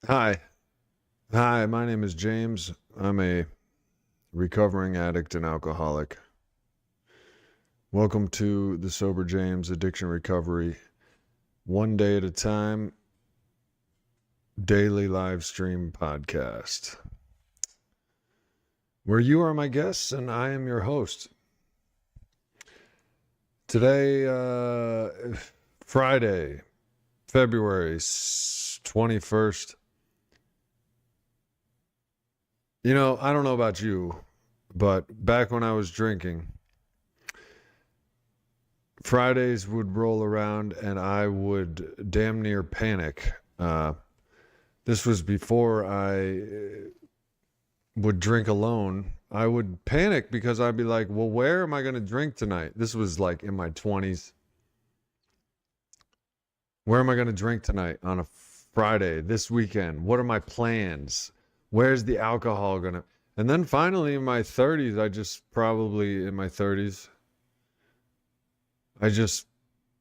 Hi. Hi, my name is James. I'm a recovering addict and alcoholic. Welcome to the Sober James Addiction Recovery, one day at a time, daily live stream podcast, where you are my guests and I am your host. Today, Friday, February 21st. You know, I don't know about you, but back when I was drinking, Fridays would roll around and I would damn near panic. This was before I would drink alone. I would panic because I'd be like, well, where am I going to drink tonight? This was like in my 20s. Where am I going to drink tonight on a Friday, this weekend? What are my plans? Where's the alcohol going to... And then finally in my 30s, I just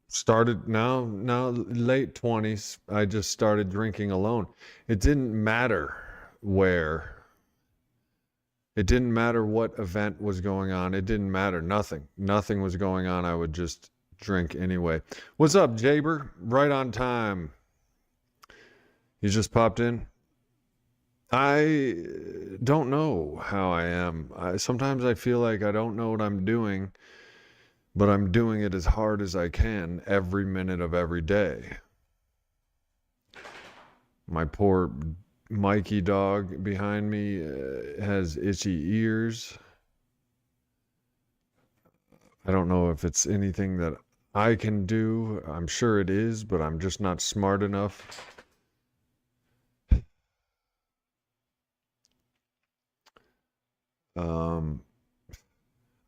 started now late 20s. I just started drinking alone. It didn't matter where. It didn't matter what event was going on. It didn't matter. Nothing was going on. I would just drink anyway. What's up, Jaber? Right on time. You just popped in. I don't know how I am. Sometimes I feel like I don't know what I'm doing, but I'm doing it as hard as I can every minute of every day. My poor Mikey dog behind me has itchy ears. I don't know if it's anything that I can do. I'm sure it is, but I'm just not smart enough.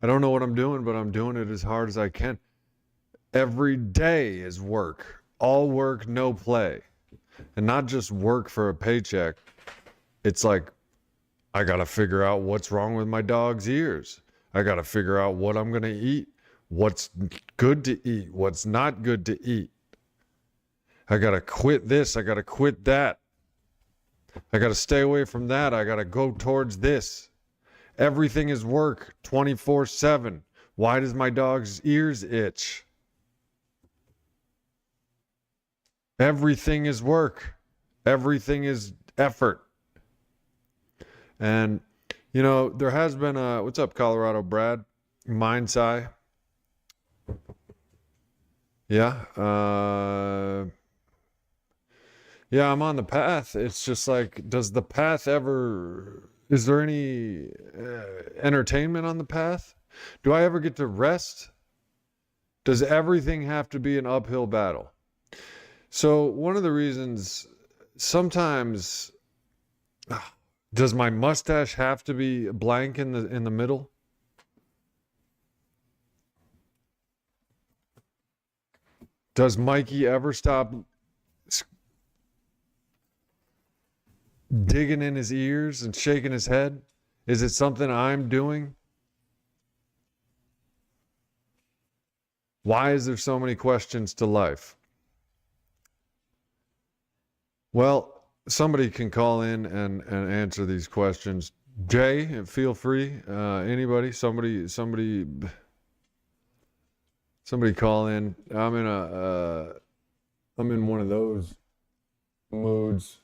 I don't know what I'm doing, but I'm doing it as hard as I can. Every day is work. All work, no play. And not just work for a paycheck. It's like, I got to figure out what's wrong with my dog's ears. I got to figure out what I'm going to eat. What's good to eat. What's not good to eat. I got to quit this. I got to quit that. I got to stay away from that. I got to go towards this. Everything is work 24/7. Why does my dog's ears itch? Everything is work. Everything is effort. And, you know, there has been a, what's up, Colorado Brad? Mindsci. Yeah. Yeah, I'm on the path. It's just like, does the path ever... Is there any entertainment on the path? Do I ever get to rest? Does everything have to be an uphill battle? So one of the reasons sometimes, does my mustache have to be blank in the middle? Does Mikey ever stop digging in his ears and shaking his head? Is it something I'm doing? Why is there so many questions to life? Well, somebody can call in and answer these questions. Jay, feel free. Anybody, somebody call in. I'm in one of those moods.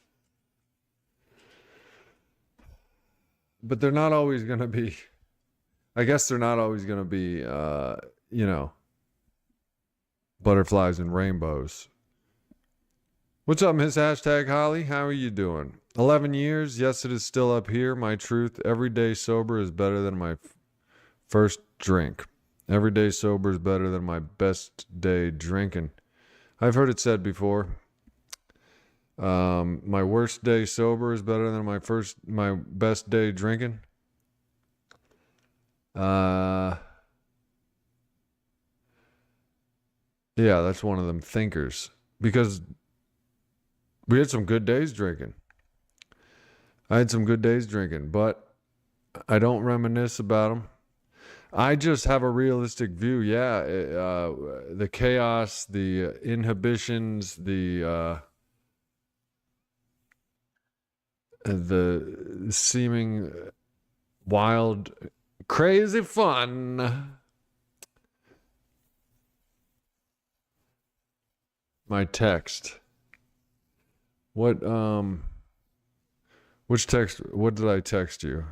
But they're not always going to be, I guess they're not always going to be, butterflies and rainbows. What's up, Miss Hashtag Holly? How are you doing? 11 years. Yes, it is still up here. My truth. Every day sober is better than my first drink. Every day sober is better than my best day drinking. I've heard it said before. My worst day sober is better than my best day drinking. Yeah, that's one of them thinkers, because we had some good days drinking. I had some good days drinking, but I don't reminisce about them. I just have a realistic view. Yeah, the chaos, the inhibitions, the the seeming wild, crazy fun. My text. What which text? What did I text you?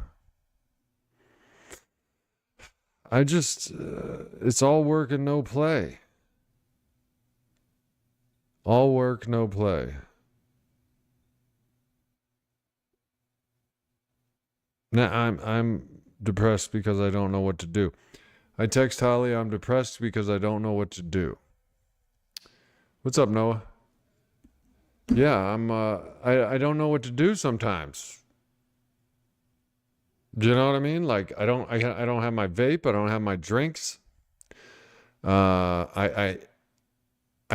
I just it's all work and no play. All work, no play. Now I'm depressed because I don't know what to do. I text Holly, I'm depressed because I don't know what to do. What's up, Noah? Yeah, I don't know what to do sometimes. Do you know what I mean? Like I don't have my vape, I don't have my drinks. I've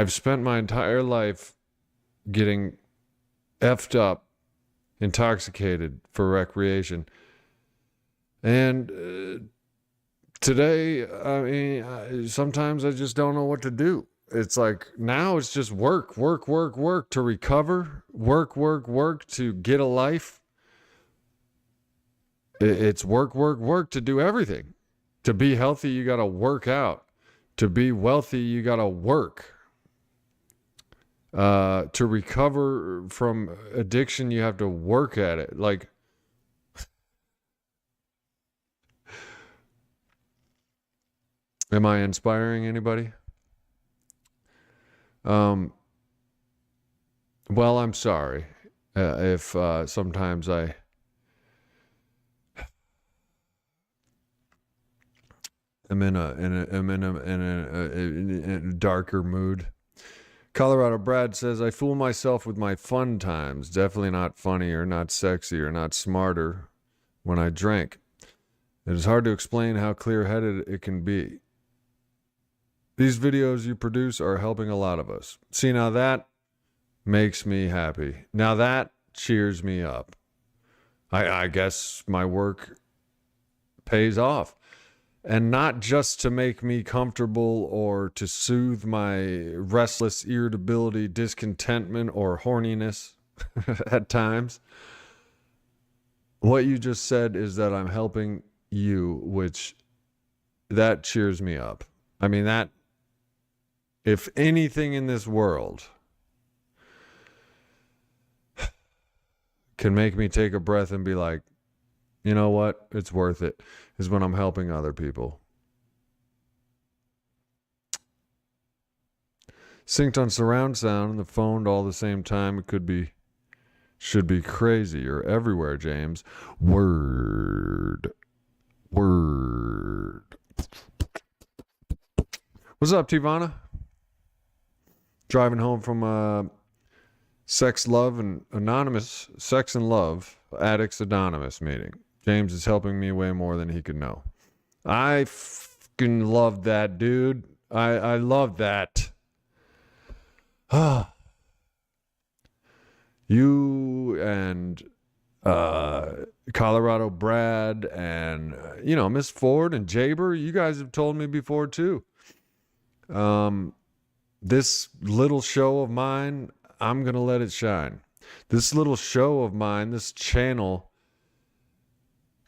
spent my entire life getting effed up, intoxicated for recreation. And today, I mean, sometimes I just don't know what to do. It's like now it's just work to recover, work to get a life. It's work to do everything. To be healthy, you got to work out. To be wealthy, you got to work. To recover from addiction, you have to work at it. Like, am I inspiring anybody? Well, I'm sorry if sometimes I am in a darker mood. Colorado Brad says, I fool myself with my fun times. Definitely not funny or not sexy or not smarter when I drink. It is hard to explain how clear-headed it can be. These videos you produce are helping a lot of us. See, now that makes me happy. Now that cheers me up. I guess my work pays off. And not just to make me comfortable or to soothe my restless irritability, discontentment, or horniness at times. What you just said is that I'm helping you, which that cheers me up. I mean, that, if anything in this world can make me take a breath and be like, you know what, it's worth it, is when I'm helping other people. Synced on surround sound and the phone all the same time. It should be crazy. You're everywhere, James. Word. What's up, Tivana? Driving home from Sex and Love Addicts Anonymous meeting. James is helping me way more than he could know. I fucking love that, dude. I love that. You and Colorado Brad and Miss Ford and Jaber, you guys have told me before too. This little show of mine, I'm gonna let it shine. This little show of mine, this channel,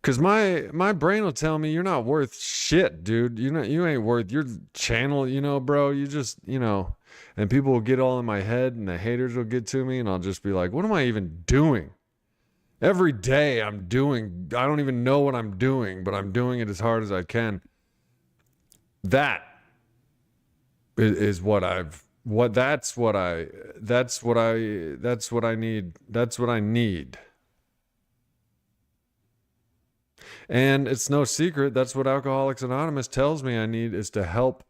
because my brain will tell me you're not worth shit, dude. You ain't worth your channel, bro. You just, and people will get all in my head and the haters will get to me and I'll just be like, what am I even doing? Every day I don't even know what I'm doing, but I'm doing it as hard as I can. That is what I need. And it's no secret, that's what Alcoholics Anonymous tells me I need, is to help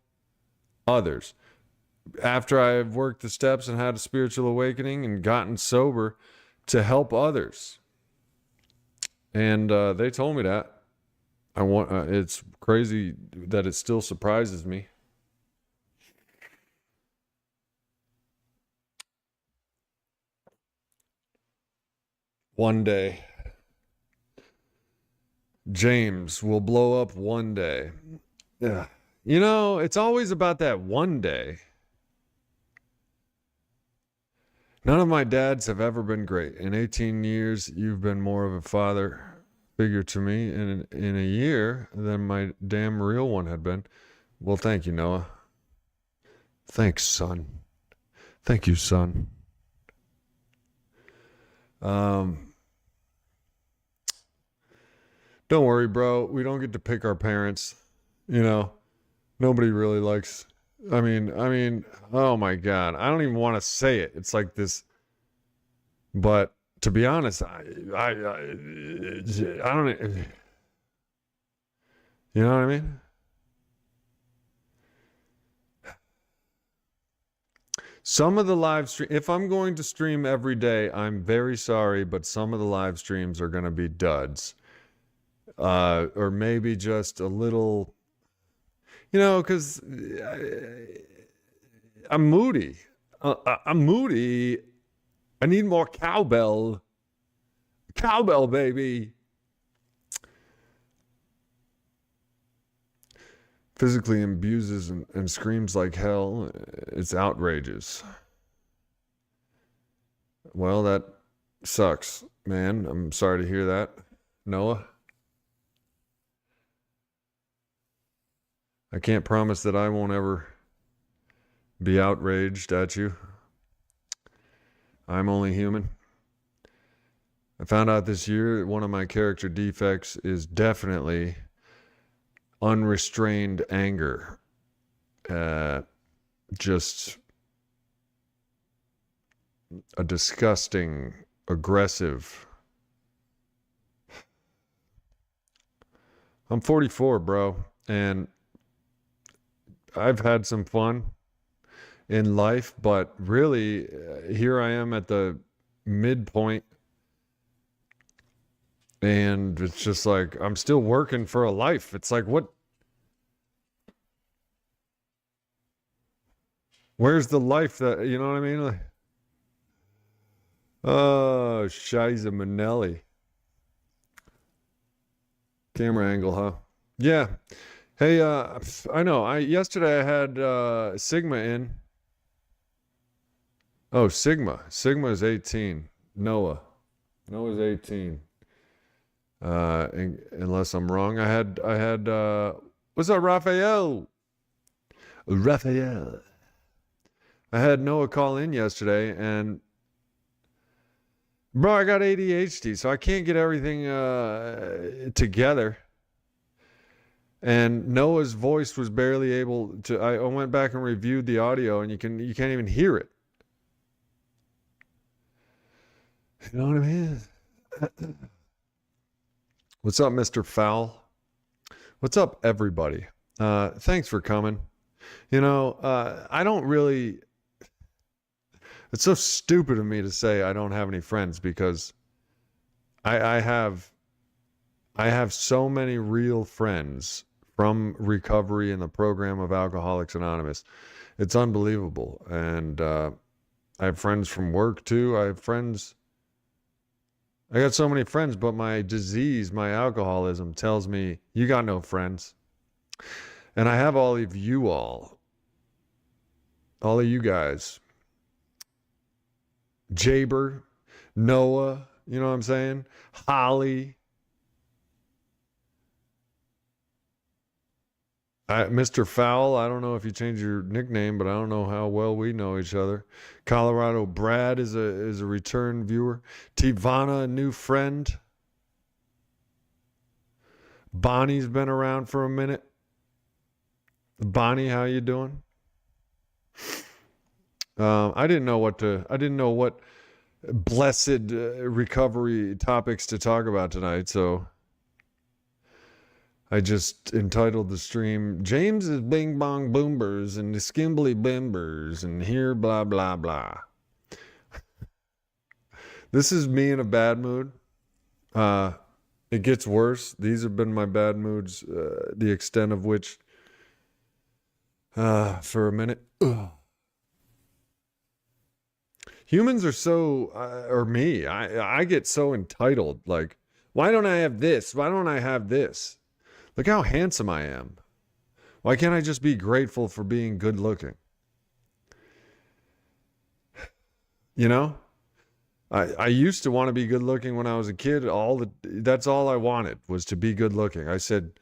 others. After I've worked the steps and had a spiritual awakening and gotten sober, to help others. And they told me that. It's crazy that it still surprises me. One day, James will blow up one day. Yeah. It's always about that one day. None of my dads have ever been great. In 18 years, you've been more of a father figure to me in a year than my damn real one had been. Well, thank you, Noah. Thanks, son. Thank you, son. Don't worry, bro. We don't get to pick our parents. You know, nobody really likes. I mean, oh my God. I don't even want to say it. It's like this. But to be honest, I don't. You know what I mean? Some of the live stream, if I'm going to stream every day, I'm very sorry, but some of the live streams are going to be duds. Or maybe just a little, because I'm moody. I'm moody. I need more cowbell. Cowbell, baby. Physically abuses and screams like hell. It's outrageous. Well, that sucks, man. I'm sorry to hear that. Noah? I can't promise that I won't ever be outraged at you. I'm only human. I found out this year that one of my character defects is definitely unrestrained anger. Just a disgusting, aggressive. I'm 44, bro, and I've had some fun in life, but really, here I am at the midpoint, and it's just like I'm still working for a life. It's like, what? Where's the life that, you know what I mean? Like, oh, Shiza Manelli. Camera angle, huh? Yeah. Hey, I know. Yesterday I had Sigma in. Oh, Sigma. Sigma is 18. Noah's 18. Unless I'm wrong. I had what's up, Raphael? Raphael. I had Noah call in yesterday, and bro, I got ADHD, so I can't get everything together. And Noah's voice was barely able to. I went back and reviewed the audio, and you can't even hear it. You know what I mean? What's up, Mr. Fowl? What's up, everybody? Thanks for coming. I don't really. It's so stupid of me to say I don't have any friends, because I have so many real friends from recovery and the program of Alcoholics Anonymous. It's unbelievable. And I have friends from work too. I got so many friends, but my disease, my alcoholism tells me you got no friends. And I have all of you all of you guys. Jaber, Noah, you know what I'm saying? Holly. Mr. Fowl, I don't know if you changed your nickname, but I don't know how well we know each other. Colorado Brad is a return viewer. Tivana, a new friend. Bonnie's been around for a minute. Bonnie, how you doing? I didn't know what blessed recovery topics to talk about tonight, so I just entitled the stream James's Bing Bong Boombers and the Skimbly Bimbers and here blah blah blah. This is me in a bad mood. It gets worse. These have been my bad moods, the extent of which for a minute. Humans are so, or me, I get so entitled. Like, why don't I have this? Why don't I have this? Look how handsome I am. Why can't I just be grateful for being good looking? You know, I used to want to be good looking when I was a kid. That's all I wanted was to be good looking. I said,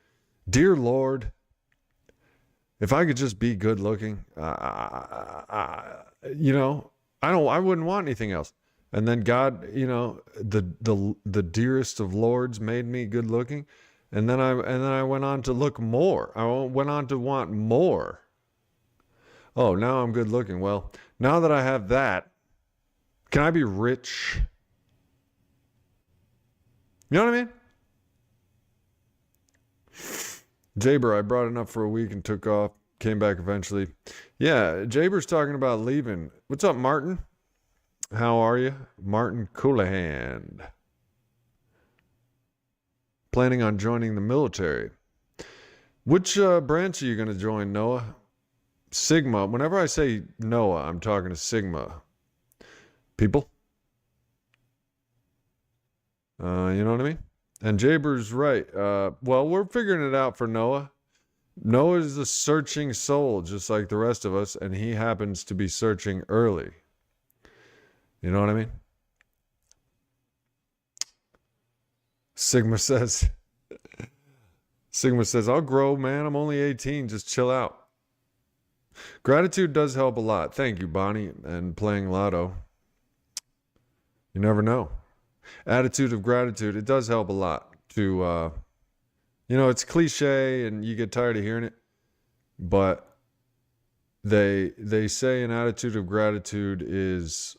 "Dear Lord, if I could just be good looking, you know, I wouldn't want anything else." And then God, you know, the dearest of lords made me good looking, and then I went on to look more. I went on to want more. Oh, now I'm good looking. Well, now that I have that, can I be rich? You know what I mean? Jaber, I brought it up for a week and took off. Came back eventually. Yeah, Jaber's talking about leaving. What's up, Martin? How are you? Martin Coolahan. Planning on joining the military. Which branch are you going to join, Noah? Sigma. Whenever I say Noah, I'm talking to Sigma people. You know what I mean? And Jaber's right. Well, we're figuring it out for Noah. Noah is a searching soul, just like the rest of us, and he happens to be searching early. You know what I mean? Sigma says, I'll grow, man. I'm only 18. Just chill out. Gratitude does help a lot. Thank you, Bonnie, and playing Lotto. You never know. Attitude of gratitude, it does help a lot to, you know, it's cliche and you get tired of hearing it, but they say an attitude of gratitude is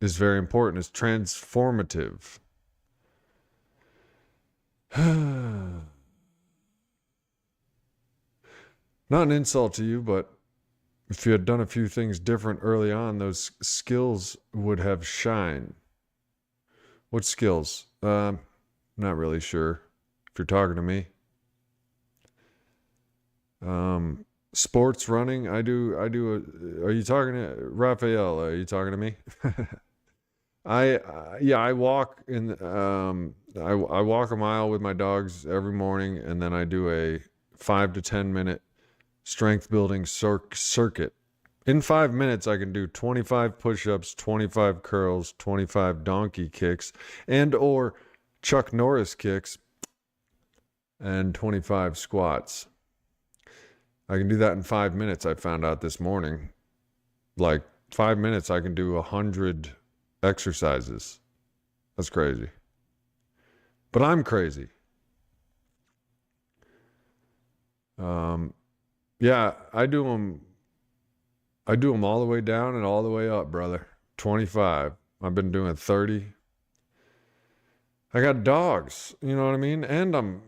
very important. It's transformative. Not an insult to you, but if you had done a few things different early on, those skills would have shined. What skills? Not really sure. If you're talking to me. Sports, running, I do are you talking to Raphael? Are you talking to me? I walk I walk a mile with my dogs every morning, and then I do a 5 to 10 minute strength building circuit. In 5 minutes, I can do 25 push-ups, 25 curls, 25 donkey kicks, and or Chuck Norris kicks, and 25 squats. I can do that in 5 minutes, I found out this morning. Like 5 minutes, I can do 100 exercises. That's crazy. But I'm crazy. Yeah, I do them all the way down and all the way up, brother. 25. I've been doing 30. I got dogs, you know what I mean? And I'm,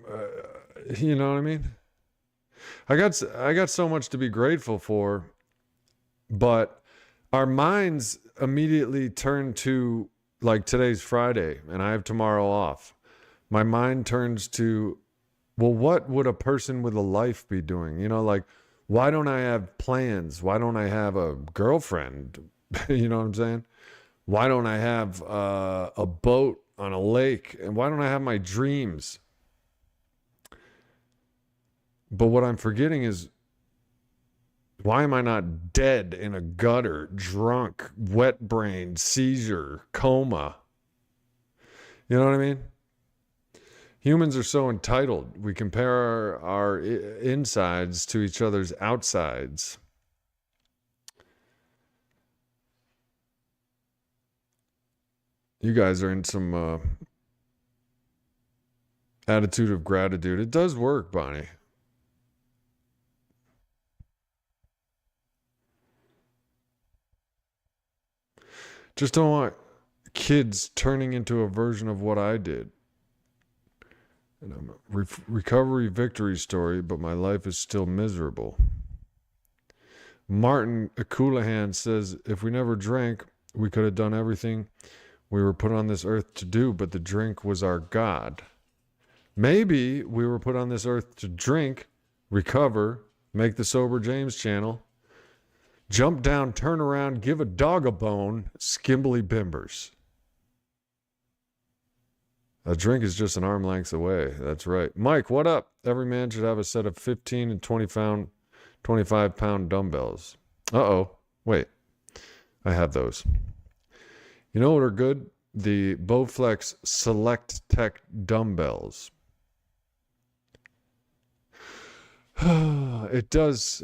you know what I mean? I got so much to be grateful for, but our minds immediately turn to, like, today's Friday and I have tomorrow off. My mind turns to, well, what would a person with a life be doing? You know, like, why don't I have plans? Why don't I have a girlfriend? You know what I'm saying? Why don't I have a boat on a lake? And why don't I have my dreams? But what I'm forgetting is, why am I not dead in a gutter, drunk, wet-brained, seizure, coma? You know what I mean? Humans are so entitled. We compare our insides to each other's outsides. You guys are in some attitude of gratitude. It does work, Bonnie. Just don't want kids turning into a version of what I did. And I'm a recovery victory story, but my life is still miserable. Martin Coolahan says, if we never drank, we could have done everything we were put on this earth to do, but the drink was our God. Maybe we were put on this earth to drink, recover, make the Sober James channel, jump down, turn around, give a dog a bone, skimbly bimbers. A drink is just an arm length away. That's right. Mike, what up? Every man should have a set of 15 and 25-pound dumbbells. Uh-oh. Wait. I have those. You know what are good? The Bowflex Select Tech dumbbells. It does.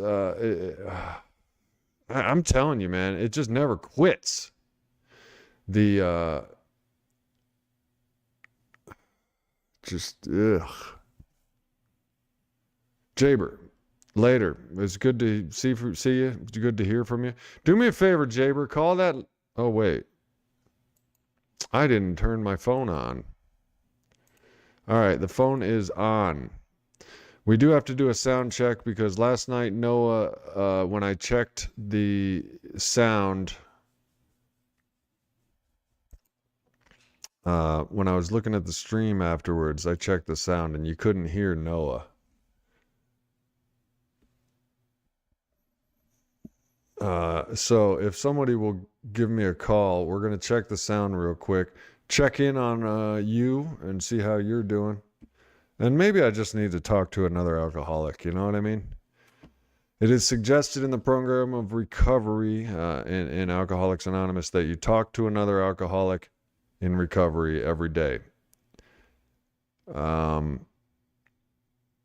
I'm telling you, man, it just never quits. The just ugh. Jaber, later. It's good to see you. It's good to hear from you. Do me a favor, Jaber. Call that. Oh wait, I didn't turn my phone on. All right, the phone is on. We do have to do a sound check because last night Noah, when I checked the sound, when I was looking at the stream afterwards, I checked the sound and you couldn't hear Noah. So if somebody will give me a call, we're going to check the sound real quick, check in on you and see how you're doing. And maybe I just need to talk to another alcoholic, you know what I mean? It is suggested in the program of recovery in Alcoholics Anonymous that you talk to another alcoholic in recovery every day. And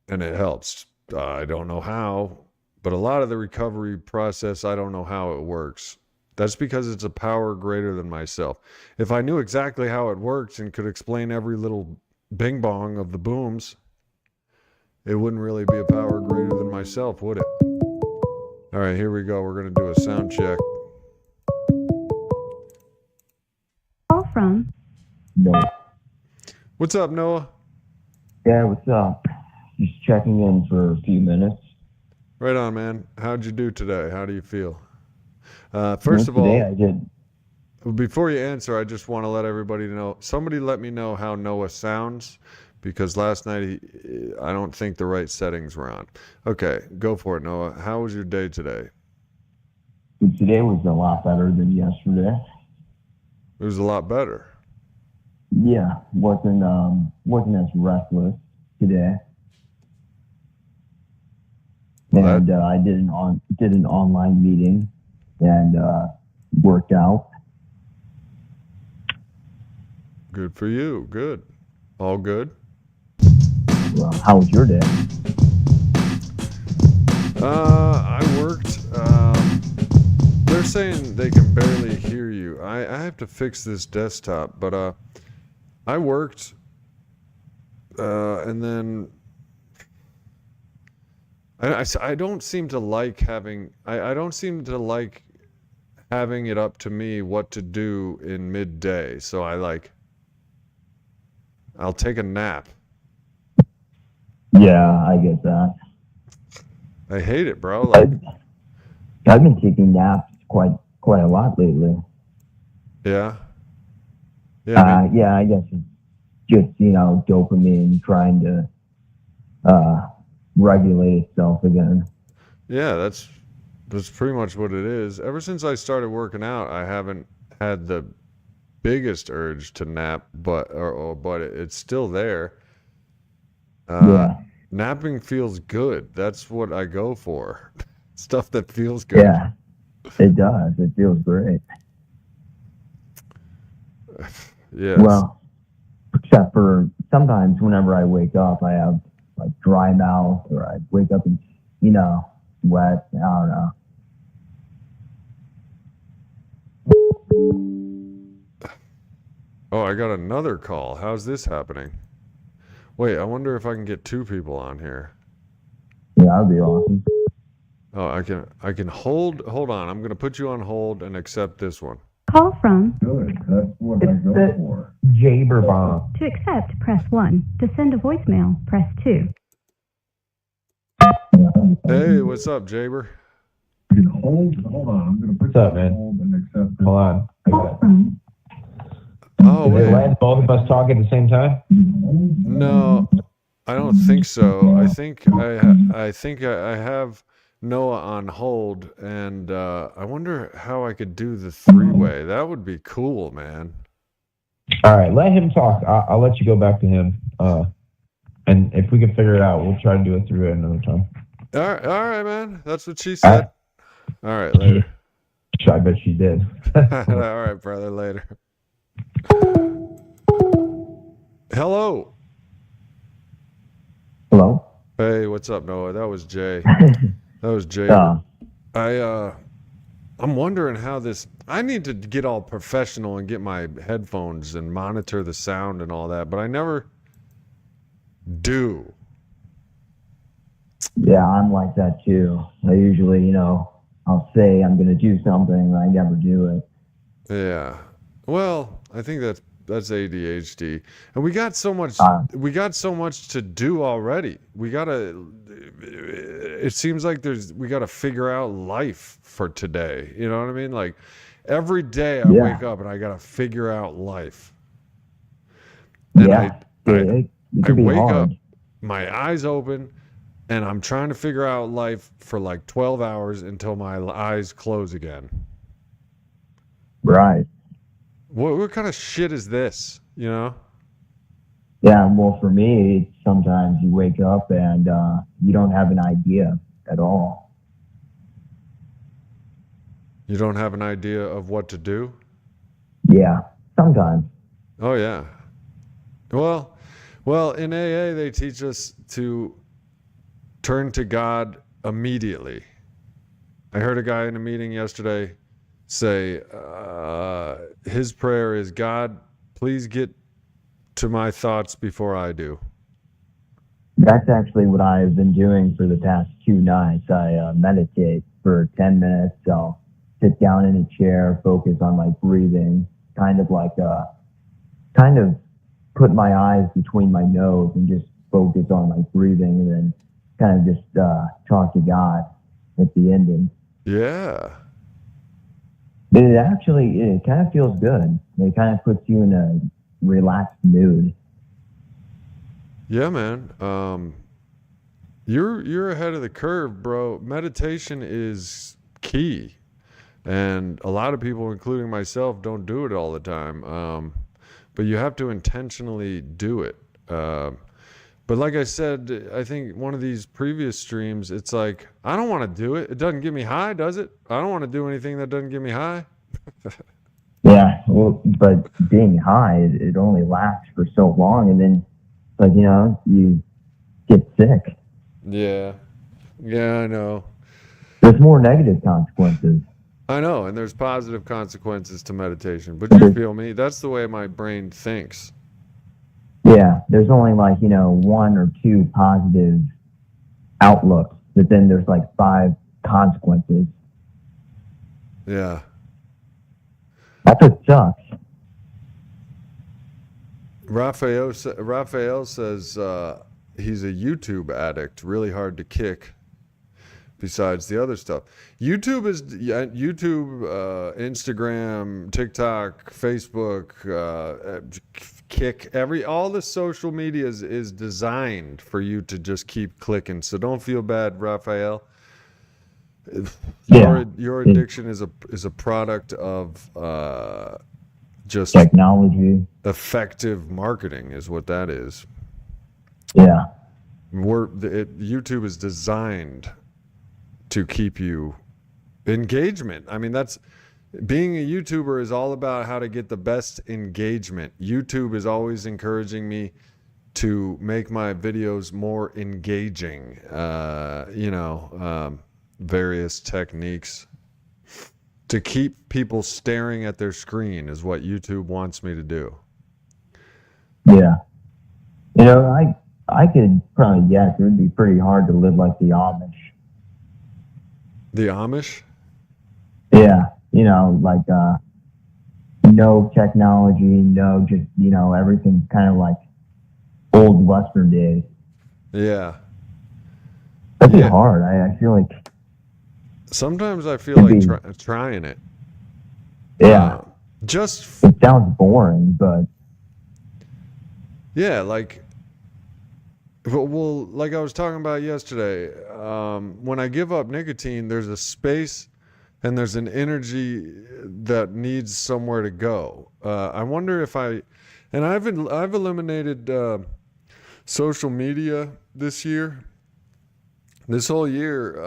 it helps. I don't know how, but a lot of the recovery process, I don't know how it works. That's because it's a power greater than myself. If I knew exactly how it works and could explain every little bing bong of the booms, it wouldn't really be a power greater than myself, would it? All right, here we go. We're going to do a sound check. Call from Noah. What's up, Noah? Yeah, what's up? Just checking in for a few minutes. Right on, man. How'd you do today? How do you feel? First of all, today I did. Before you answer, I just want to let everybody know. Somebody let me know how Noah sounds, because last night I don't think the right settings were on. Okay, go for it, Noah. How was your day today? Today was a lot better than yesterday. It was a lot better. Yeah, wasn't as restless today. Well, and I did an online meeting and worked out. Good for you. Good. All good. Well, how was your day? I worked. They're saying they can barely hear you. I have to fix this desktop, but I worked, and then I don't seem to like having. I don't seem to like having it up to me what to do in midday. So I'll take a nap. Yeah, I get that. I hate it, bro. Like, I've been taking naps quite a lot lately. yeah. Yeah. Yeah, I guess it's just, dopamine trying to regulate itself again. Yeah, that's pretty much what it is. Ever since I started working out, I haven't had the biggest urge to nap, but it's still there. Yeah. Napping feels good. That's what I go for. Stuff that feels good. Yeah, it does. It feels great. Yes. Well, except for sometimes whenever I wake up, I have like dry mouth, or I wake up and, sweat. I don't know. Oh, I got another call. How's this happening? Wait, I wonder if I can get two people on here. Yeah, that'd be awesome. Oh, I can hold on. I'm going to put you on hold and accept this one. Call from Good. That's what I go for. Jaber bomb. to accept, press 1. To send a voicemail, press 2. Hey, what's up, Jaber? Hold on. I'm going to put you on hold and accept. Hold on. Call from Oh, Did it wait. land both of us talk at the same time? No, I don't think so. I think I have Noah on hold, and I wonder how I could do the three-way. That would be cool, man. All right, let him talk. I'll let you go back to him. And if we can figure it out, we'll try to do it through another time. All right, man. That's what she said. All right, later. I bet she did. All right, brother, later. Hello. Hello? Hey, what's up, Noah? That was Jay. That was Jay. I'm wondering how this. I need to get all professional and get my headphones and monitor the sound and all that, but I never do. Yeah, I'm like that too. I usually, I'll say I'm going to do something, but I never do it. Yeah. Well, I think that's ADHD, and we got so much to do already. It seems like we gotta figure out life for today. You know what I mean? Like every day I wake up and I gotta figure out life. And it I can be wake hard. up, my eyes open, and I'm trying to figure out life for like 12 hours until my eyes close again. Right. What kind of shit is this? You know? Yeah, well, for me, sometimes you wake up and you don't have an idea at all. You don't have an idea of what to do? Yeah, sometimes. Oh, yeah. Well, in AA, they teach us to turn to God immediately. I heard a guy in a meeting yesterday say his prayer is, God, please get to my thoughts before I do. That's actually what I've been doing for the past 2 nights. I meditate for 10 minutes. I'll sit down in a chair, focus on my breathing, kind of put my eyes between my nose and just focus on my breathing, and then kind of just talk to God at the ending. Yeah. But it kind of feels good. It kind of puts you in a relaxed mood. Yeah, man. You're ahead of the curve, bro. Meditation is key. And a lot of people, including myself, don't do it all the time. But you have to intentionally do it. But like I said, I think one of these previous streams, it's like, I don't want to do it. It doesn't get me high, does it? I don't want to do anything that doesn't get me high. Yeah, well, but being high, it only lasts for so long, and then, you get sick. Yeah. Yeah, I know. There's more negative consequences. I know, and there's positive consequences to meditation. But you feel me? That's the way my brain thinks. Yeah, there's only 1 or 2 positive outlooks, but then there's 5 consequences. Yeah. That's what sucks. Raphael says he's a YouTube addict, really hard to kick. Besides the other stuff, YouTube, Instagram, TikTok, Facebook, Kick, all the social media is designed for you to just keep clicking. So don't feel bad, Raphael. Your addiction is a product of just technology. Effective marketing is what that is. Yeah. YouTube is designed to keep you engagement. I mean, being a YouTuber is all about how to get the best engagement. YouTube is always encouraging me to make my videos more engaging. Various techniques to keep people staring at their screen is what YouTube wants me to do. Yeah. I could probably guess it would be pretty hard to live like the Amish. The Amish? Yeah. No technology, everything's kind of like old Western days. Yeah. That'd be hard. I feel like. Sometimes I feel like trying it. Yeah. It sounds boring, but. Yeah, like I was talking about yesterday, when I give up nicotine, there's a space and there's an energy that needs somewhere to go. I wonder if I've eliminated social media this year. This whole year,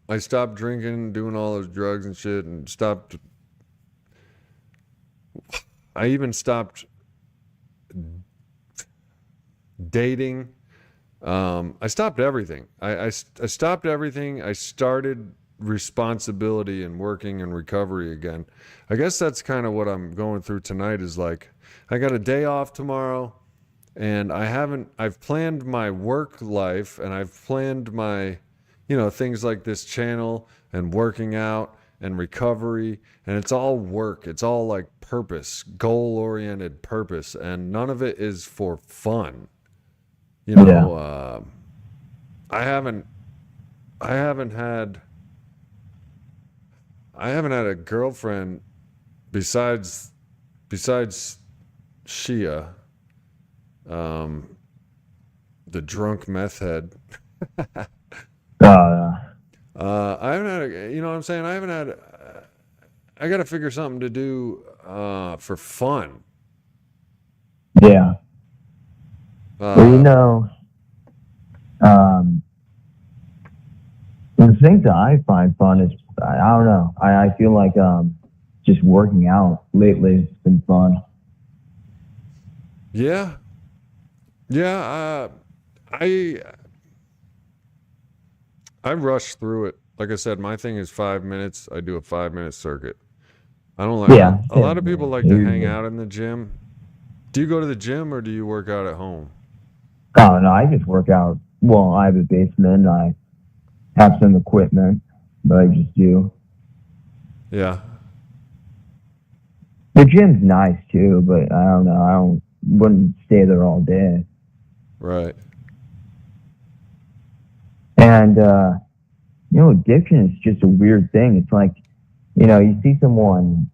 I stopped drinking, doing all those drugs and shit, and stopped I even stopped dating. I stopped everything. I stopped everything. I started responsibility and working and recovery again. I guess that's kind of what I'm going through tonight is like, I got a day off tomorrow and I've planned my work life and I've planned my, things like this channel and working out and recovery, and it's all work. It's all like purpose, goal-oriented purpose, and none of it is for fun. I haven't had a girlfriend besides Shia, the drunk meth head. I haven't had you know what I'm saying? I haven't had, I got to figure something to do for fun. Yeah. Well, the things that I find fun is, I don't know. I feel like just working out lately has been fun. Yeah. I rush through it. Like I said, my thing is 5 minutes. I do a 5-minute circuit. I don't like. Yeah. A lot of people like to hang out in the gym. Do you go to the gym or do you work out at home? Oh no, I just work out. Well, I have a basement. I have some equipment, but I just do. Yeah. The gym's nice too, but I don't know. Wouldn't stay there all day. Right. And addiction is just a weird thing. It's like, you see someone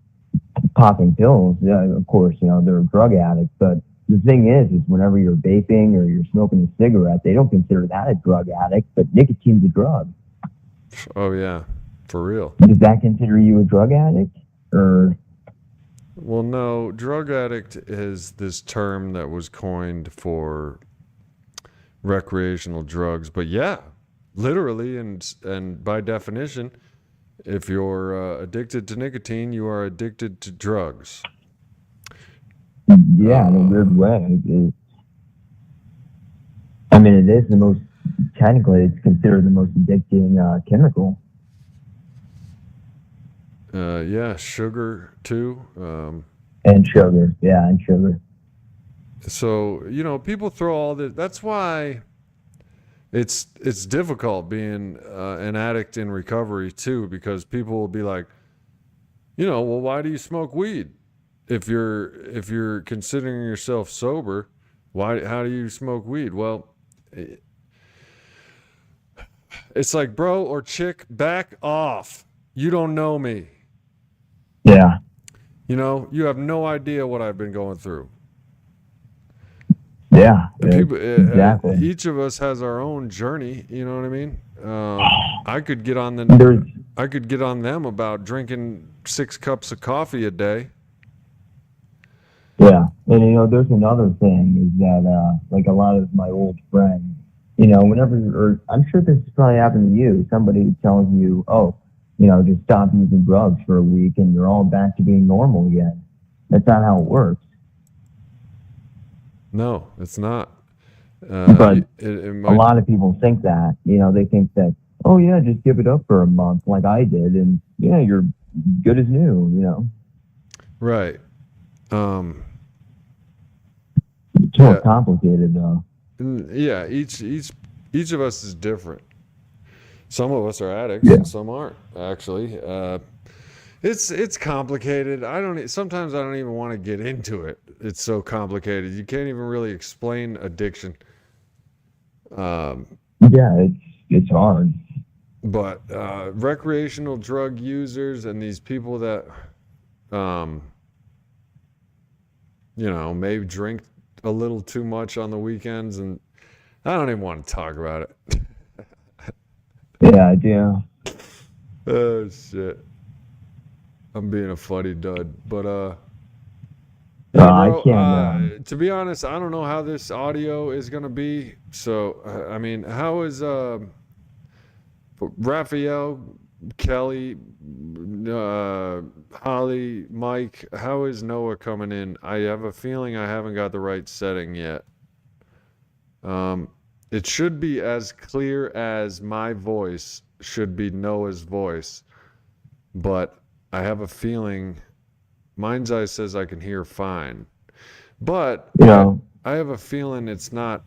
popping pills. Of course, they're a drug addict. But the thing is whenever you're vaping or you're smoking a cigarette, they don't consider that a drug addict. But nicotine's a drug. Oh yeah, for real. Does that consider you a drug addict, or? Well, no. Drug addict is this term that was coined for recreational drugs. But yeah, literally and by definition, if you're addicted to nicotine, you are addicted to drugs. Yeah, in a weird way. It is the most, technically, it's considered the most addicting chemical. Yeah, sugar too. And sugar. Yeah, and sugar. So, people throw all this. That's why it's difficult being an addict in recovery too, because people will be like, well, why do you smoke weed? If you're considering yourself sober, how do you smoke weed? Well, it's like, bro or chick, back off. You don't know me. Yeah. You have no idea what I've been going through. Yeah. People, exactly. Each of us has our own journey. You know what I mean? I could get on them about drinking 6 cups of coffee a day. Yeah, and there's another thing is that like a lot of my old friends, whenever, I'm sure this has probably happened to you. Somebody tells you, oh, just stop using drugs for a week and you're all back to being normal again. That's not how it works. No, it's not. But a lot of people think that. They think that, oh yeah, just give it up for a month like I did, and yeah, you're good as new. Right. It's more complicated though. Yeah, each of us is different. Some of us are addicts and some aren't, actually. It's complicated. Sometimes I don't even want to get into it. It's so complicated. You can't even really explain addiction. Yeah, it's hard. But recreational drug users and these people that maybe drink a little too much on the weekends, and I don't even want to talk about it. Yeah, I do. Oh shit. I'm being a funny dud, but I can't. To be honest, I don't know how this audio is gonna be. So how is Raphael Kelly, Holly, Mike, how is Noah coming in? I have a feeling I haven't got the right setting yet. It should be as clear as my voice should be Noah's voice, but I have a feeling Mind's Eye says I can hear fine, but I have a feeling it's not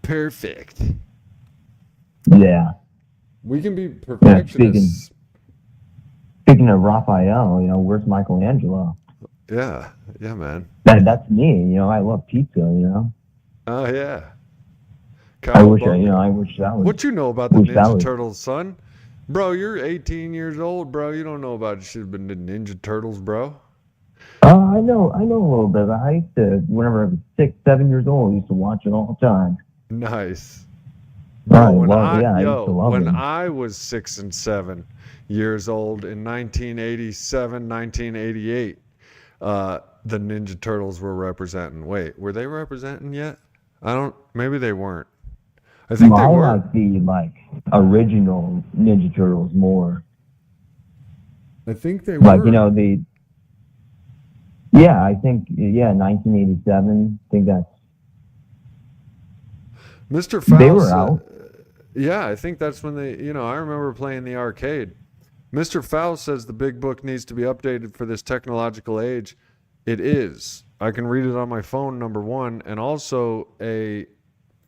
perfect. Yeah. We can be perfectionists. Speaking of Raphael, where's Michelangelo? Yeah, man. That's me. I love pizza. Oh yeah. I wish I wish that was. What you know about the Ninja Turtles, son? Bro, you're 18 years old, bro. You don't know about shit about the Ninja Turtles, bro. I know a little bit. I used to, whenever I was 6, 7 years old, I used to watch it all the time. Nice. Bro, When them. I was 6 and 7 years old in 1987, 1988, the Ninja Turtles were representing. Wait, were they representing yet? Maybe they weren't. I think they were. I like the original Ninja Turtles more. I think they were. I think 1987. I think that's. Mr. Faust. They were out. Yeah, I think that's when they. I remember playing the arcade. Mr. Faust says the big book needs to be updated for this technological age. It is. I can read it on my phone, number one, and also a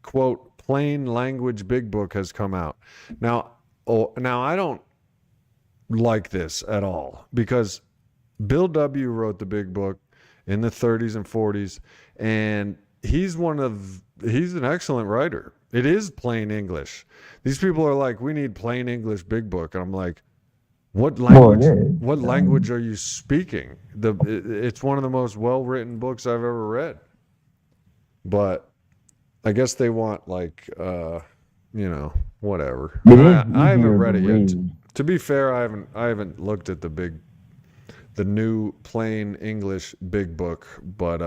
quote plain language big book has come out. Now I don't like this at all because Bill W. wrote the big book in the 30s and 40s, and he's an excellent writer. It is plain English. These people are like, we need plain English big book, and I'm like, what language are you speaking? It's one of the most well-written books I've ever read. But I guess they want whatever. I haven't read it yet. To be fair, I haven't looked at the new plain English big book, but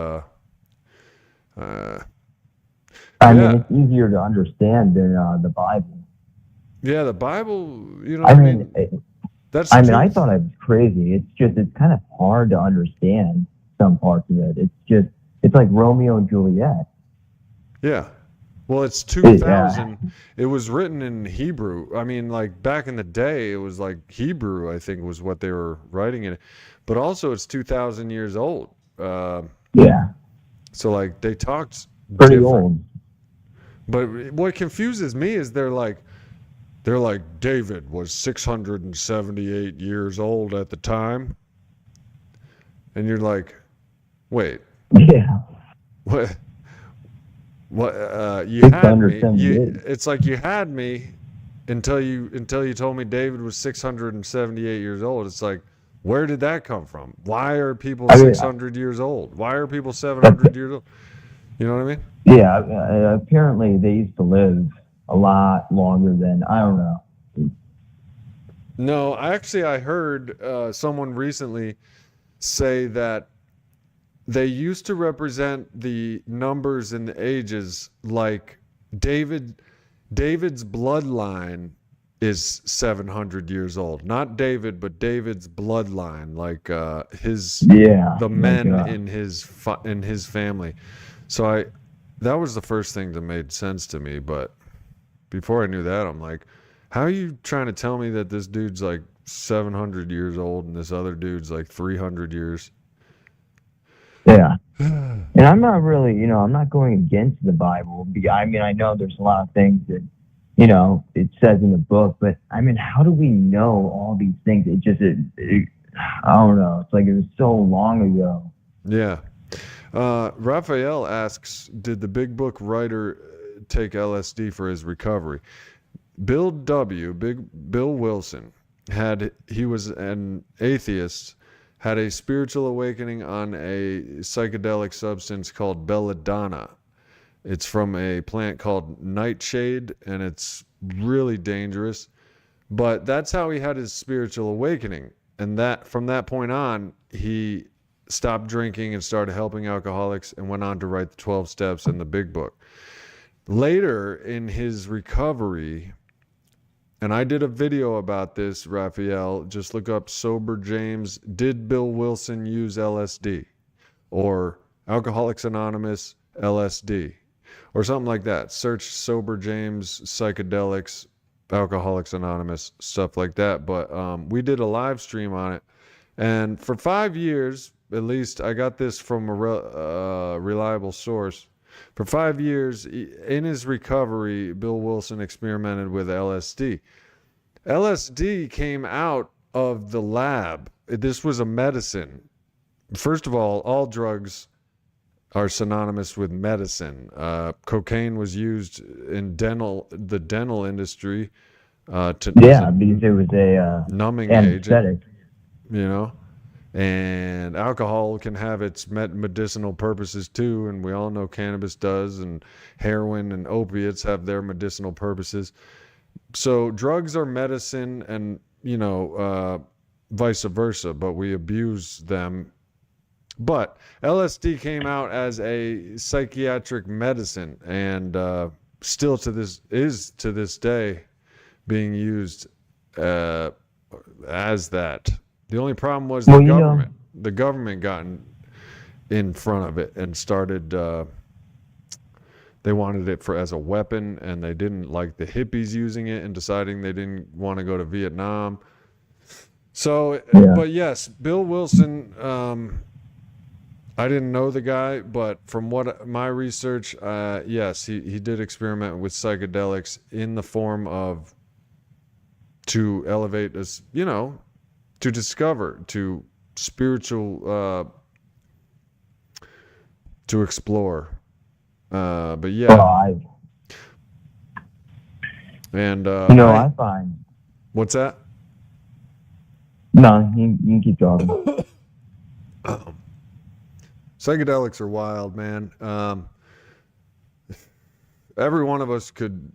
I mean, it's easier to understand than the Bible. Yeah, the Bible. I thought it was crazy. It's kind of hard to understand some parts of it. It's like Romeo and Juliet. Yeah. Well, it's 2000. It was written in Hebrew. I mean, back in the day, it was Hebrew, I think, was what they were writing in it. But also, it's 2,000 years old. Yeah. So, they talked pretty different. Old. But what confuses me is they're like, David was 678 years old at the time. And you're like, wait. Yeah. What? You had me. It's like you had me until you told me David was 678 years old. It's like, where did that come from? Why are people 600 years old? Why are people 700 years old? You know what I mean? Yeah. Apparently, they used to live a lot longer than, I don't know. No, actually, I heard someone recently say that they used to represent the numbers and the ages like David's bloodline is 700 years old. Not David, but David's bloodline, the men in his family. So that was the first thing that made sense to me. But before I knew that, I'm like, how are you trying to tell me that this dude's 700 years old and this other dude's 300 years? Yeah. And I'm not really, I'm not going against the Bible. I mean, I know there's a lot of things that, it says in the book, but I mean, how do we know all these things? I don't know. It's it was so long ago. Yeah. Raphael asks, did the big book writer take LSD for his recovery? Bill Wilson he was an atheist, had a spiritual awakening on a psychedelic substance called belladonna. It's from a plant called nightshade, and it's really dangerous. But that's how he had his spiritual awakening. And from that point on, he stopped drinking and started helping alcoholics and went on to write the 12 Steps in the Big Book. Later in his recovery, And I did a video about this, Raphael. Just look up Sober James. Did Bill Wilson use LSD? Or Alcoholics Anonymous LSD? Or something like that. Search Sober James, psychedelics, Alcoholics Anonymous, stuff like that. But we did a live stream on it. And for 5 years, at least, I got this from a reliable source. For 5 years, in his recovery, Bill Wilson experimented with LSD. LSD came out of the lab. This was a medicine. First of all drugs are synonymous with medicine. Cocaine was used in the dental industry because it was a numbing anesthetic. Agent, and alcohol can have its medicinal purposes too, and we all know cannabis does, and heroin and opiates have their medicinal purposes. So drugs are medicine, and vice versa, but we abuse them. But LSD came out as a psychiatric medicine, and still to this day being used as that. The only problem was the government got in front of it and started. They wanted it as a weapon, and they didn't like the hippies using it and deciding they didn't want to go to Vietnam. So, but yes, Bill Wilson. I didn't know the guy, but from what my research, yes, he did experiment with psychedelics in the form of to elevate us, to discover, to spiritual, to explore. But yeah. Well, I find. What's that? No, you can keep talking. Psychedelics are wild, man. Every one of us could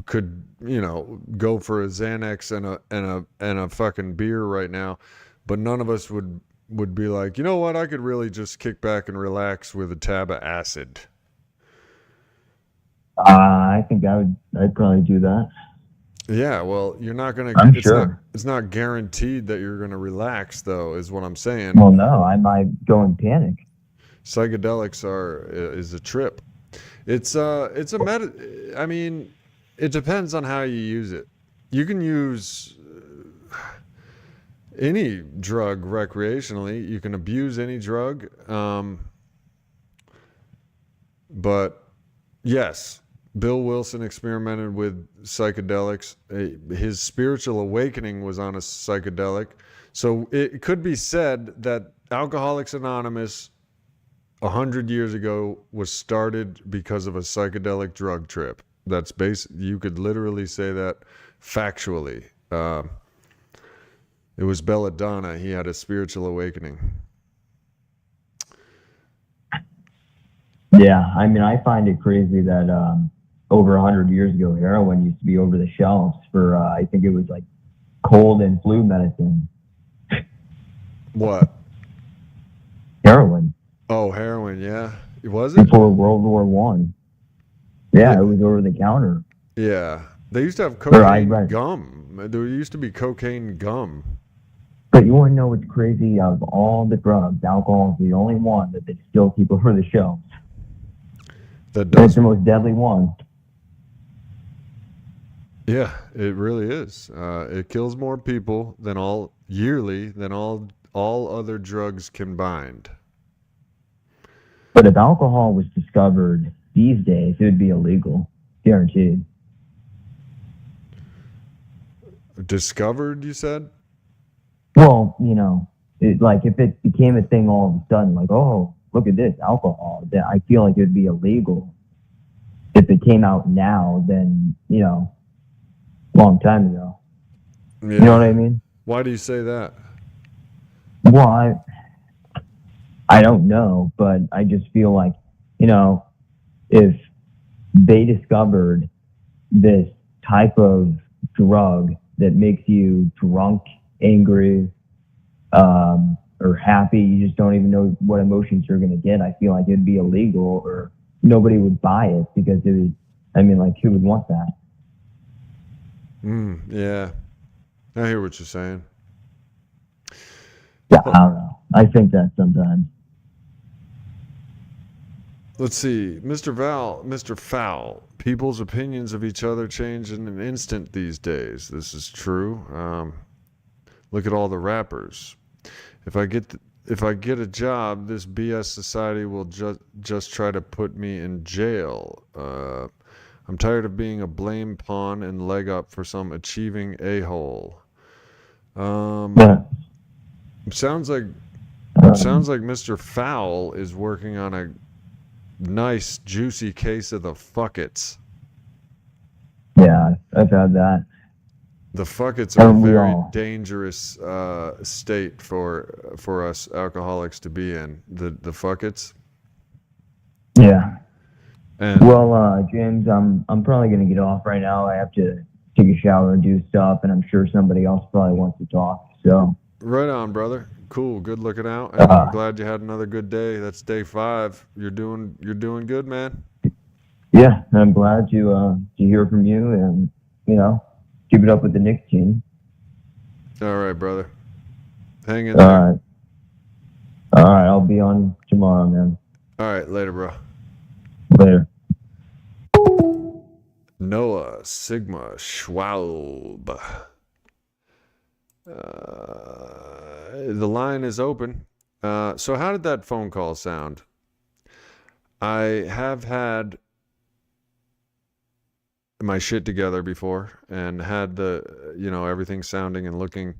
go for a Xanax and a fucking beer right now, but none of us would be like, you know what, I could really just kick back and relax with a tab of acid. I think I'd probably do that. Yeah, well, you're not gonna. It's not guaranteed that you're gonna relax, though, is what I'm saying. Well, no, I might go in panic. Psychedelics is a trip. It's a I mean, it depends on how you use it. You can use any drug recreationally. You can abuse any drug. But yes, Bill Wilson experimented with psychedelics. His spiritual awakening was on a psychedelic. So it could be said that Alcoholics Anonymous 100 years ago was started because of a psychedelic drug trip. That's you could literally say that factually. It was Belladonna. He had a spiritual awakening. Yeah, I mean, I find it crazy that over 100 years ago, heroin used to be over the shelves for, I think it was like cold and flu medicine. What? Heroin. Oh, heroin, yeah. Was it? Before World War One. Yeah, it was over the counter. Yeah. They used to have cocaine gum. There used to be cocaine gum. But you want to know what's crazy? Of all the drugs, alcohol is the only one that they still keep over the shelves. It's the most deadly one. Yeah, it really is. It kills more people than all other drugs combined. But if alcohol was discovered these days, it would be illegal, guaranteed. Discovered, you said? Well, if it became a thing all of a sudden, like, oh, look at this, alcohol, then I feel like it would be illegal. If it came out now, then, long time ago. Yeah. You know what I mean? Why do you say that? Well, I don't know, but I just feel like, if they discovered this type of drug that makes you drunk, angry, or happy, you just don't even know what emotions you're going to get, I feel like it'd be illegal, or nobody would buy it because who would want that? Yeah, I hear what you're saying. Yeah, I don't know. I think that sometimes. Let's see, Mr. Fowl. People's opinions of each other change in an instant these days. This is true. Look at all the rappers. If I get if I get a job, this BS society will just try to put me in jail. I'm tired of being a blame pawn and leg up for some achieving a-hole. Yeah. Sounds like Um, sounds like Mr. Fowl is working on a nice juicy case of the fuckets. yeah, I've had that. The fuckets are a We very all. dangerous state for us alcoholics to be in. The fuckets. Yeah. And Well, James, I'm probably gonna get off right now. I have to take a shower and do stuff, and I'm sure somebody else probably wants to talk. So, right on, brother. Cool. Good looking out. And I'm glad you had another good day. That's day 5. You're doing good, man. yeah, I'm glad to hear from you, and keep it up with the Knicks team. All right, brother. Hang in All there. right, all right. I'll be on tomorrow, man. All right, later, bro. Later. Noah Sigma Schwalb. The line is open. So how did that phone call sound? I have had my shit together before and had everything sounding and looking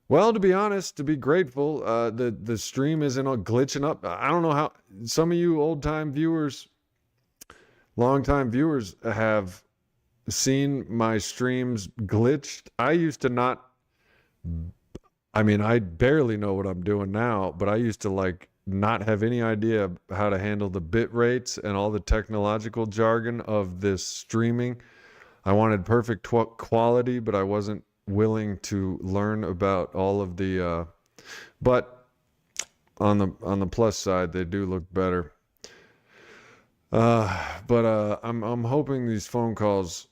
well, to be honest, to be grateful. The stream isn't all glitching up. I don't know how some of you old-time viewers, long-time viewers have seen my streams glitched. I used to not, I mean, I barely know what I'm doing now, but I used to not have any idea how to handle the bit rates and all the technological jargon of this streaming. I wanted perfect quality, but I wasn't willing to learn about all of the but on the plus side, they do look better. But I'm hoping these phone calls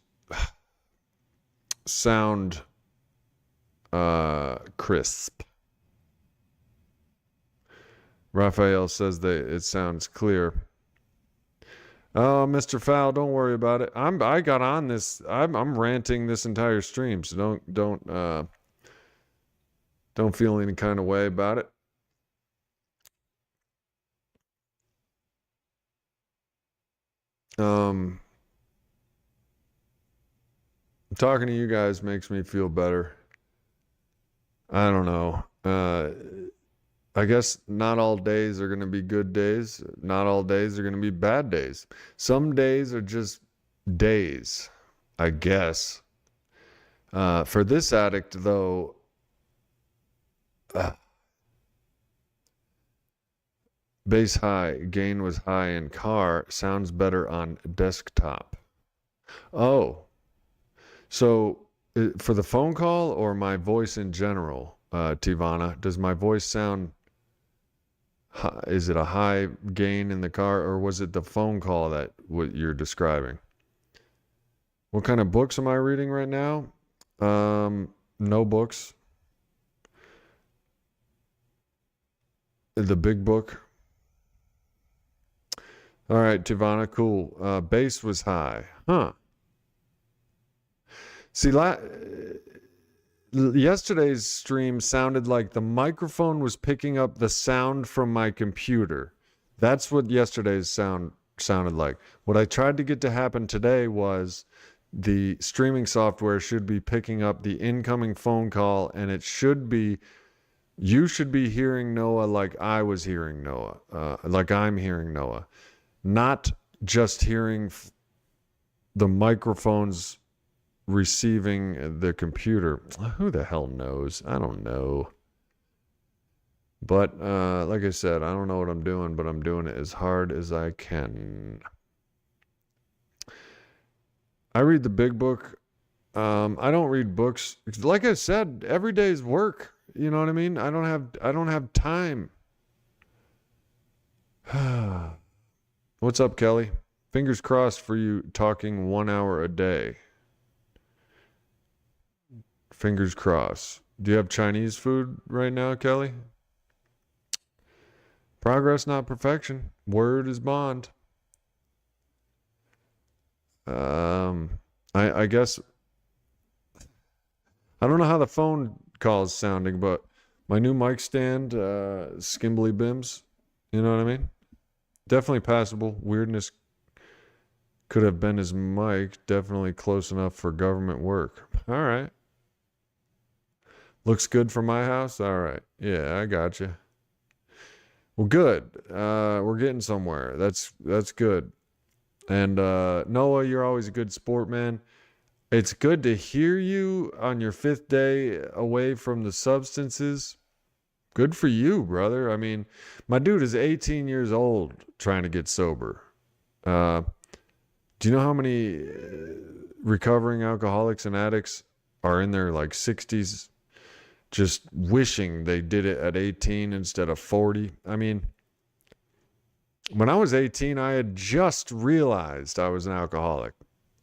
sound crisp. Raphael says that it sounds clear. Oh, Mr. Fowl, don't worry about it. I got on this. I'm ranting this entire stream, so don't feel any kind of way about it. Talking to you guys makes me feel better. I don't know. I guess not all days are going to be good days. Not all days are going to be bad days. Some days are just days, I guess. For this addict, though, bass high, gain was high in car, sounds better on desktop. Oh, so for the phone call or my voice in general, Tivana, does my voice sound high? Is it a high gain in the car, or was it the phone call that what you're describing? What kind of books am I reading right now? No books. The big book. All right, Tivana, cool. Bass was high. Huh. See, yesterday's stream sounded like the microphone was picking up the sound from my computer. That's what yesterday's sounded like. What I tried to get to happen today was the streaming software should be picking up the incoming phone call, and you should be hearing Noah like I was hearing Noah, like I'm hearing Noah, not just hearing the microphones receiving the computer. Who the hell knows? I don't know. But like I said, I don't know what I'm doing, but I'm doing it as hard as I can. I read the big book. I don't read books. Like I said, every day's work. You know what I mean? I don't have time. What's up, Kelly? Fingers crossed for you talking 1 hour a day. Fingers crossed. Do you have Chinese food right now, Kelly? Progress, not perfection. Word is bond. I guess I don't know how the phone call is sounding, but my new mic stand, skimbly bims, you know what I mean? Definitely passable. Weirdness could have been his mic. Definitely close enough for government work. All right. Looks good for my house? All right. Yeah, I got you. Well, good. We're getting somewhere. That's good. And Noah, you're always a good sport, man. It's good to hear you on your 5th day away from the substances. Good for you, brother. I mean, my dude is 18 years old trying to get sober. Do you know how many recovering alcoholics and addicts are in their like 60s just wishing they did it at 18 instead of 40? I mean, when I was 18, I had just realized I was an alcoholic.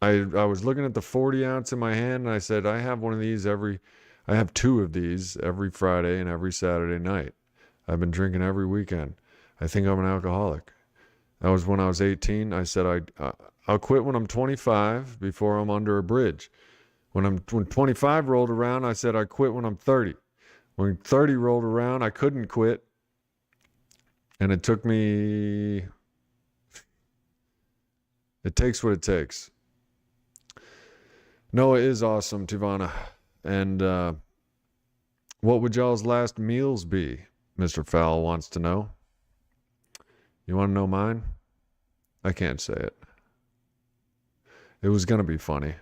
I was looking at the 40 ounce in my hand and I said, I have I have 2 of these every Friday and every Saturday night. I've been drinking every weekend. I think I'm an alcoholic. That was when I was 18. I said, I'll quit when I'm 25 before I'm under a bridge. When 25 rolled around, I said, I quit when I'm 30. When 30 rolled around, I couldn't quit. And it takes what it takes. Noah is awesome, Tivana. And what would y'all's last meals be? Mr. Fowl wants to know. You want to know mine? I can't say it. It was going to be funny.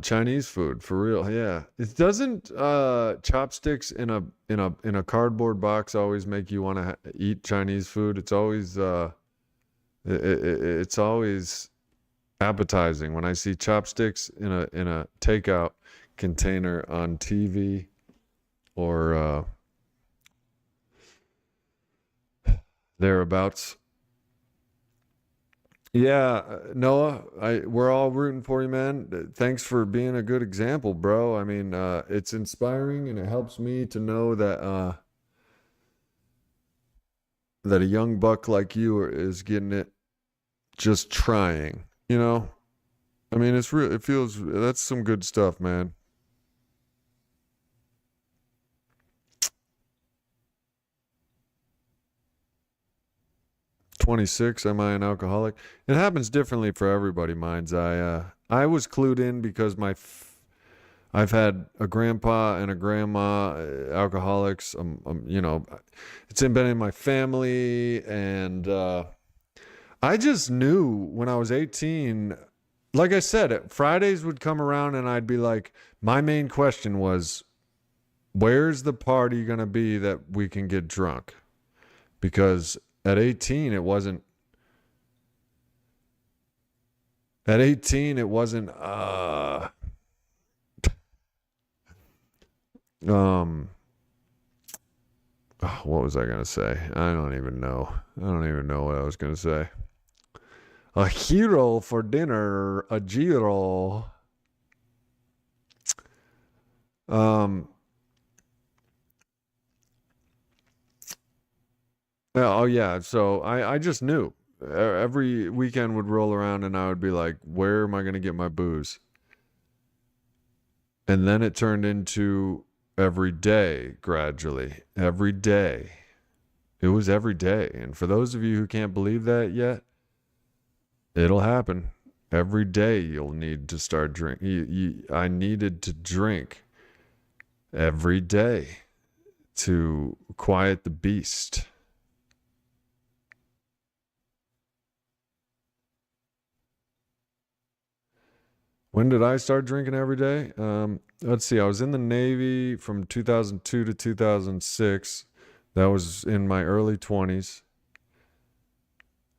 Chinese food, for real. Yeah. It doesn't chopsticks in a cardboard box always make you want to eat Chinese food. It's always it's always appetizing when I see chopsticks in a takeout container on TV or thereabouts. Yeah, Noah, we're all rooting for you, man. Thanks for being a good example, bro. I mean, it's inspiring and it helps me to know that that a young buck like you is getting it, just trying, you know? I mean, that's some good stuff, man. "26, am I an alcoholic?" It happens differently for everybody, Minds. I was clued in because I've had a grandpa and a grandma, alcoholics. You know, it's been in my family, and I just knew when I was 18. Like I said, Fridays would come around, and I'd be like, my main question was, where's the party gonna be that we can get drunk? Because at 18, it wasn't. At 18, it wasn't. What was I gonna say? I don't even know. I don't even know what I was gonna say. A hero for dinner, a giro. Oh yeah. So I just knew. Every weekend would roll around and I would be like, where am I gonna get my booze? And then it turned into every day gradually. Every day. It was every day. And for those of you who can't believe that yet, it'll happen. Every day you'll need to start drinking. I needed to drink every day to quiet the beast. When did I start drinking every day? Let's see. I was in the Navy from 2002 to 2006. That was in my early 20s.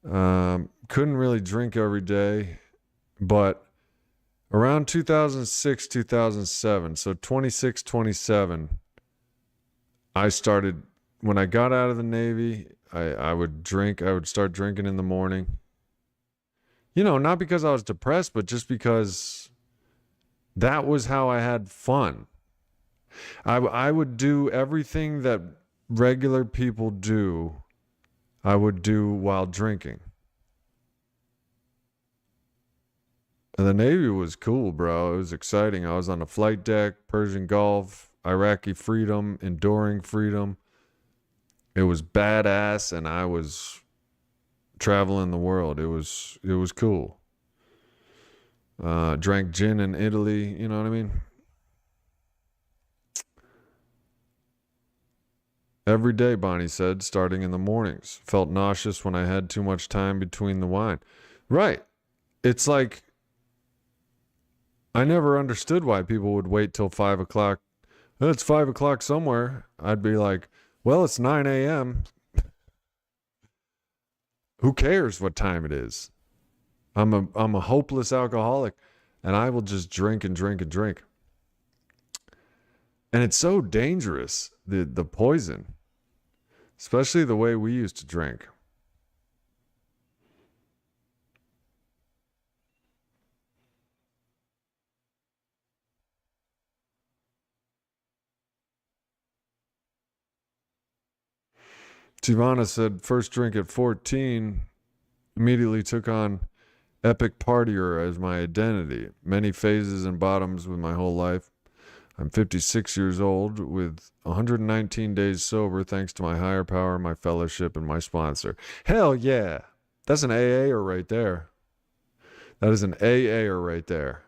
Couldn't really drink every day, but around 2006, 2007, so 26, 27, I started, when I got out of the Navy, I would drink. I would start drinking in the morning. Not because I was depressed, but just because that was how I had fun. I would do everything that regular people do, I would do while drinking. And the Navy was cool, bro. It was exciting. I was on the flight deck, Persian Gulf, Iraqi freedom, enduring freedom. It was badass, and I was traveling the world. It was cool. Drank gin in Italy, you know what I mean? Every day, Bonnie said, starting in the mornings. Felt nauseous when I had too much time between the wine. Right. It's like, I never understood why people would wait till 5 o'clock. It's 5 o'clock somewhere. I'd be like, well, it's 9 a.m. Who cares what time it is? I'm a hopeless alcoholic, and I will just drink and drink and drink. And it's so dangerous, the poison, especially the way we used to drink. Tivana said, first drink at 14, immediately took on epic partier as my identity. Many phases and bottoms with my whole life. I'm 56 years old with 119 days sober thanks to my higher power, my fellowship, and my sponsor. Hell yeah. That's an AA-er right there. That is an AA-er right there.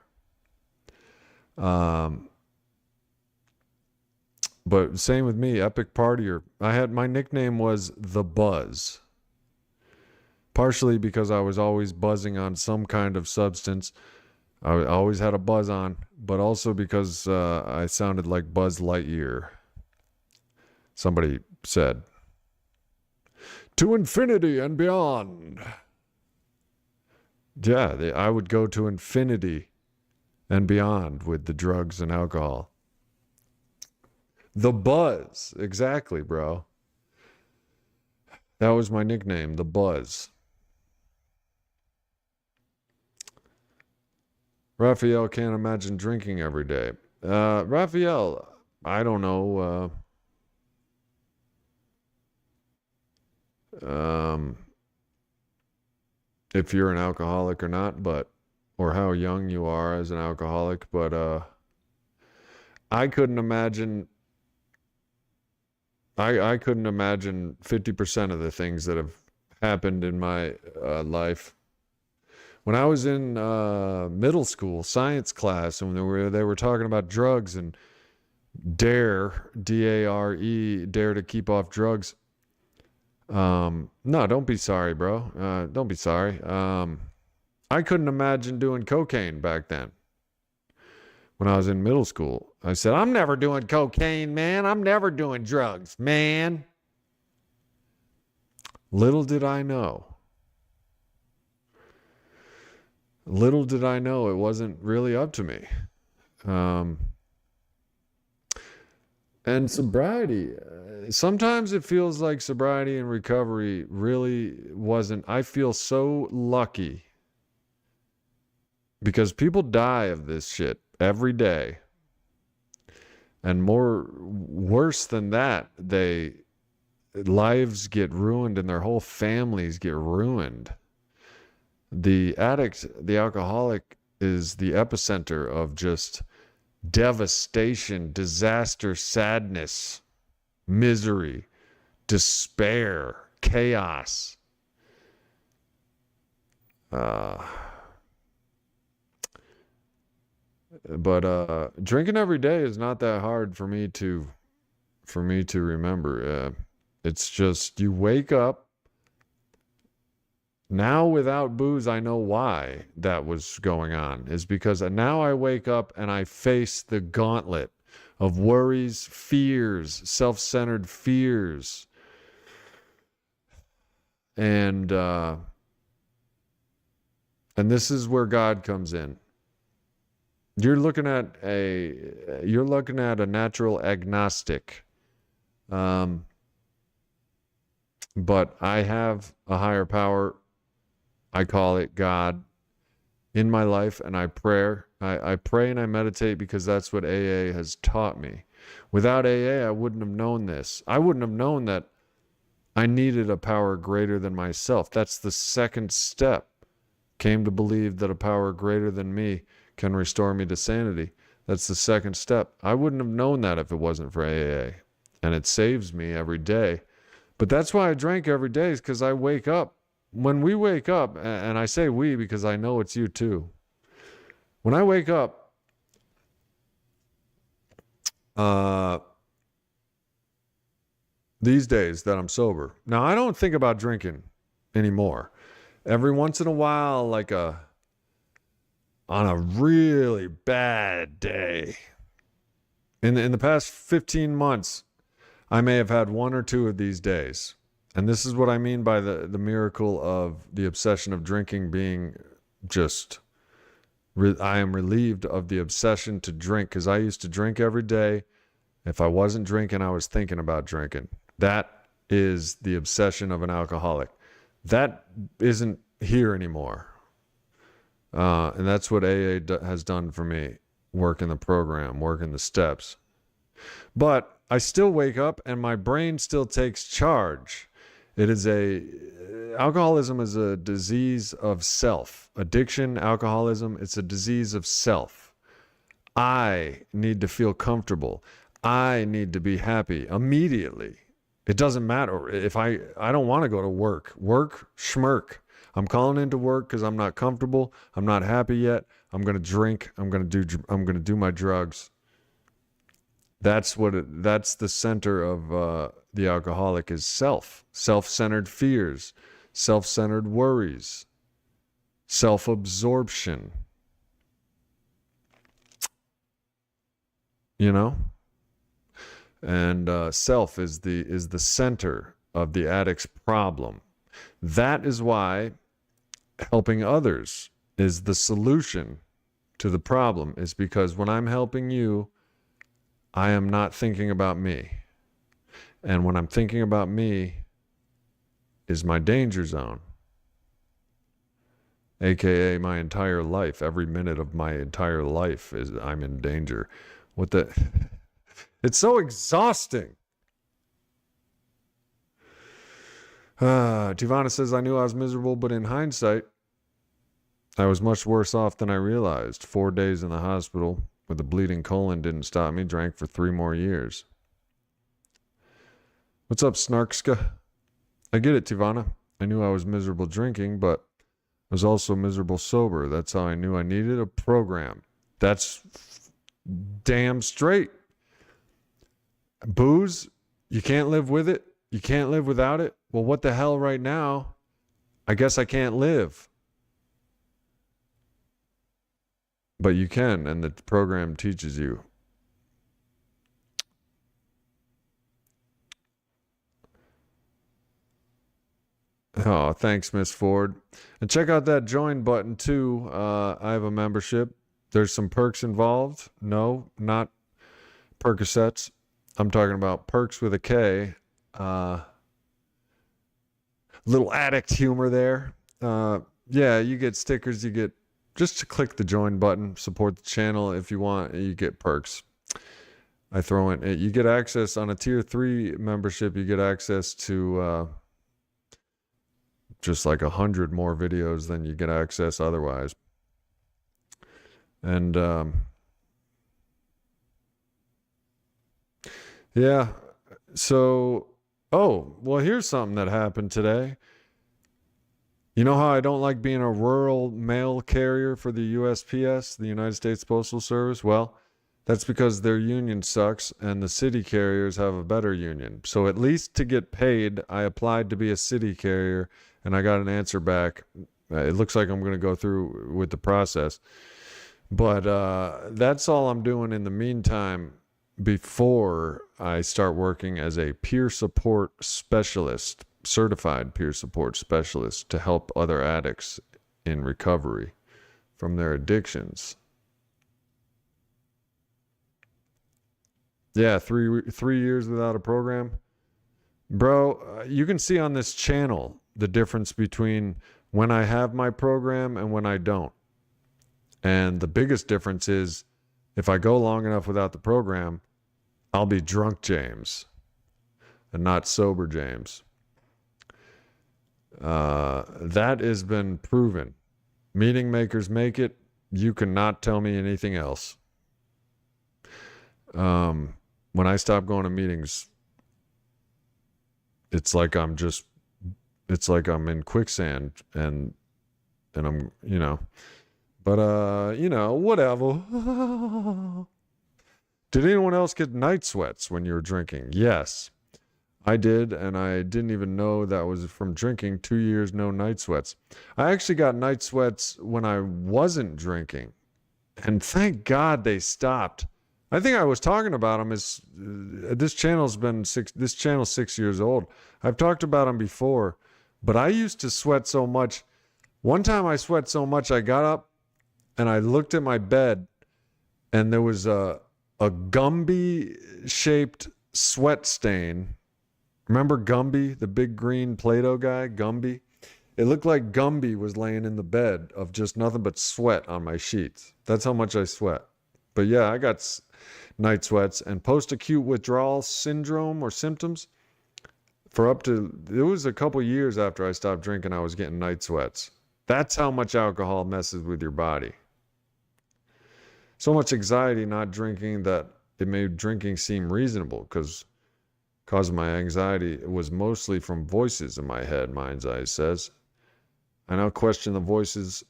But same with me, epic partier. My nickname was The Buzz. Partially because I was always buzzing on some kind of substance. I always had a buzz on, but also because I sounded like Buzz Lightyear. Somebody said, to infinity and beyond. Yeah, I would go to infinity and beyond with the drugs and alcohol. The Buzz. Exactly, bro. That was my nickname, The Buzz. Raphael can't imagine drinking every day. Raphael, I don't know. If you're an alcoholic or not, or how young you are as an alcoholic, but I couldn't imagine. I couldn't imagine 50% of the things that have happened in my life. When I was in middle school science class, and they were talking about drugs and DARE, D-A-R-E, dare to keep off drugs. No, don't be sorry, bro. Don't be sorry. I couldn't imagine doing cocaine back then. When I was in middle school, I said, I'm never doing cocaine, man. I'm never doing drugs, man. Little did I know. Little did I know it wasn't really up to me. And sobriety, sometimes it feels like sobriety and recovery really wasn't. I feel so lucky because people die of this shit every day. And worse than that, lives get ruined and their whole families get ruined. The addict, the alcoholic, is the epicenter of just devastation, disaster, sadness, misery, despair, chaos. But drinking every day is not that hard for me to remember. It's just you wake up. Now without booze, I know why that was going on. Is because now I wake up and I face the gauntlet of worries, fears, self-centered fears. And this is where God comes in. You're looking at a natural agnostic. But I have a higher power. I call it God. in my life, and I pray and I meditate because that's what AA has taught me. Without AA, I wouldn't have known this. I wouldn't have known that I needed a power greater than myself. That's the second step. Came to believe that a power greater than me can restore me to sanity. That's the second step. I wouldn't have known that if it wasn't for AA. And it saves me every day. But that's why I drank every day, is because I wake up. When we wake up, and I say we because I know it's you too. When I wake up, these days that I'm sober, now I don't think about drinking anymore. Every once in a while, like on a really bad day, in the past 15 months, I may have had one or two of these days. And this is what I mean by the miracle of the obsession of drinking being just, I am relieved of the obsession to drink, because I used to drink every day. If I wasn't drinking, I was thinking about drinking. That is the obsession of an alcoholic. That isn't here anymore. And that's what AA has done for me. Working the program, working the steps. But I still wake up and my brain still takes charge. Alcoholism is a disease of self. Addiction, alcoholism, it's a disease of self. I need to feel comfortable. I need to be happy immediately. It doesn't matter if I don't want to go to work. Work, schmirk. I'm calling into work because I'm not comfortable. I'm not happy yet. I'm going to drink. I'm going to do my drugs. That's the center of the alcoholic is self. Self-centered fears, self-centered worries, self-absorption. You know? And self is the center of the addict's problem. That is why helping others is the solution to the problem, is because when I'm helping you, I am not thinking about me. And when I'm thinking about me is my danger zone. AKA my entire life. Every minute of my entire life is I'm in danger. It's so exhausting. Tivana says, I knew I was miserable, but in hindsight, I was much worse off than I realized. 4 days in the hospital with a bleeding colon didn't stop me. Drank for 3 more years. What's up, Snarkska? I get it, Tivana. I knew I was miserable drinking, but I was also miserable sober. That's how I knew I needed a program. That's damn straight. Booze, you can't live with it. You can't live without it. Well, what the hell right now? I guess I can't live. But you can, and the program teaches you. Oh, thanks, Miss Ford. And check out that join button, too. I have a membership. There's some perks involved. No, not Percocets. I'm talking about perks with a K. Little addict humor there. Yeah, you get stickers. You get, just to click the join button, support the channel if you want. You get perks. I throw in, you get access on a tier 3 membership. You get access to just like 100 more videos than you get access otherwise. And yeah, so, oh, well, here's something that happened today. You know how I don't like being a rural mail carrier for the USPS, the United States Postal Service? Well, that's because their union sucks and the city carriers have a better union. So at least to get paid, I applied to be a city carrier and I got an answer back. It looks like I'm going to go through with the process. But that's all I'm doing in the meantime before I start working as a peer support specialist, certified peer support specialist, to help other addicts in recovery from their addictions. Yeah, three years without a program. Bro, you can see on this channel the difference between when I have my program and when I don't. And the biggest difference is if I go long enough without the program, I'll be drunk James and not sober James. That has been proven. Meeting makers make it. You cannot tell me anything else. When I stop going to meetings, it's like I'm in quicksand and I'm, but, whatever. Did anyone else get night sweats when you were drinking? Yes, I did. And I didn't even know that was from drinking. 2 years, no night sweats. I actually got night sweats when I wasn't drinking. And thank God they stopped. I think I was talking about them this channel's 6 years old. I've talked about them before, but I used to sweat so much. One time I sweat so much, I got up and I looked at my bed and there was a Gumby shaped sweat stain. Remember Gumby, the big green Play-Doh guy, Gumby? It looked like Gumby was laying in the bed of just nothing but sweat on my sheets. That's how much I sweat. But yeah, I got night sweats and post-acute withdrawal syndrome or symptoms for it was a couple years after I stopped drinking, I was getting night sweats. That's how much alcohol messes with your body. So much anxiety not drinking that it made drinking seem reasonable because cause of my anxiety was mostly from voices in my head, Mind's Eye says. I now question the voices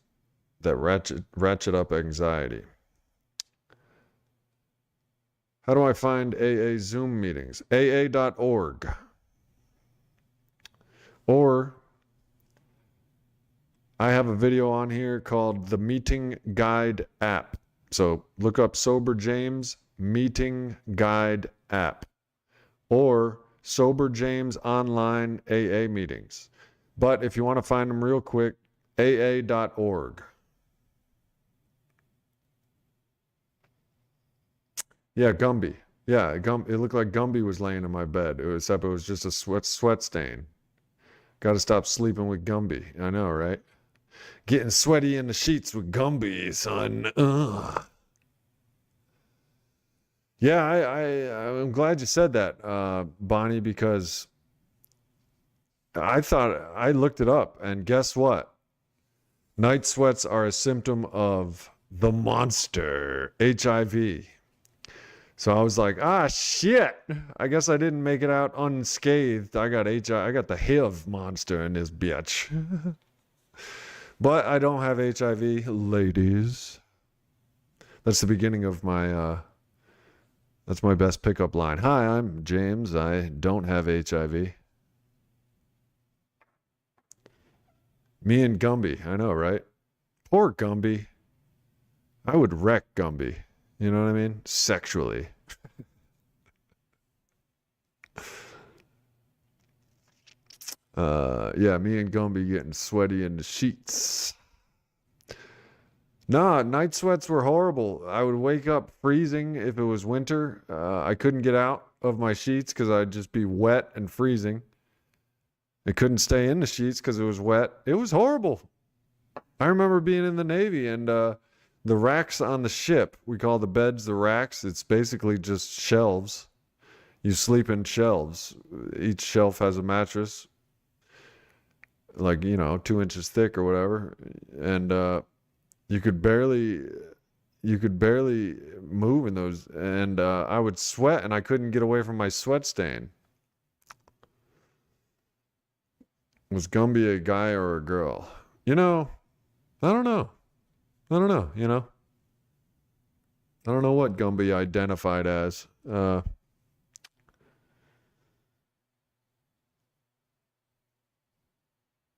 that ratchet up anxiety. How do I find AA Zoom meetings? AA.org. Or I have a video on here called the Meeting Guide App. So look up Sober James Meeting Guide App or Sober James Online AA Meetings. But if you want to find them real quick, AA.org. Yeah, Gumby. Yeah, it looked like Gumby was laying in my bed. Except it was just a sweat stain. Got to stop sleeping with Gumby. I know, right? Getting sweaty in the sheets with Gumby, son. Ugh. Yeah, I'm glad you said that, Bonnie, because I looked it up, and guess what? Night sweats are a symptom of the monster, HIV. So I was like, shit. I guess I didn't make it out unscathed. I got the HIV monster in this bitch. But I don't have HIV, ladies. That's the beginning of that's my best pickup line. Hi, I'm James. I don't have HIV. Me and Gumby. I know, right? Poor Gumby. I would wreck Gumby. You know what I mean? Sexually. Yeah, me and Gumby getting sweaty in the sheets. Nah, night sweats were horrible. I would wake up freezing if it was winter. I couldn't get out of my sheets because I'd just be wet and freezing. I couldn't stay in the sheets because it was wet. It was horrible. I remember being in the Navy and the racks on the ship, we call the beds the racks. It's basically just shelves. You sleep in shelves. Each shelf has a mattress, like, 2 inches thick or whatever. And you could barely move in those. And I would sweat and I couldn't get away from my sweat stain. Was Gumby a guy or a girl? I don't know. I don't know what Gumby identified as.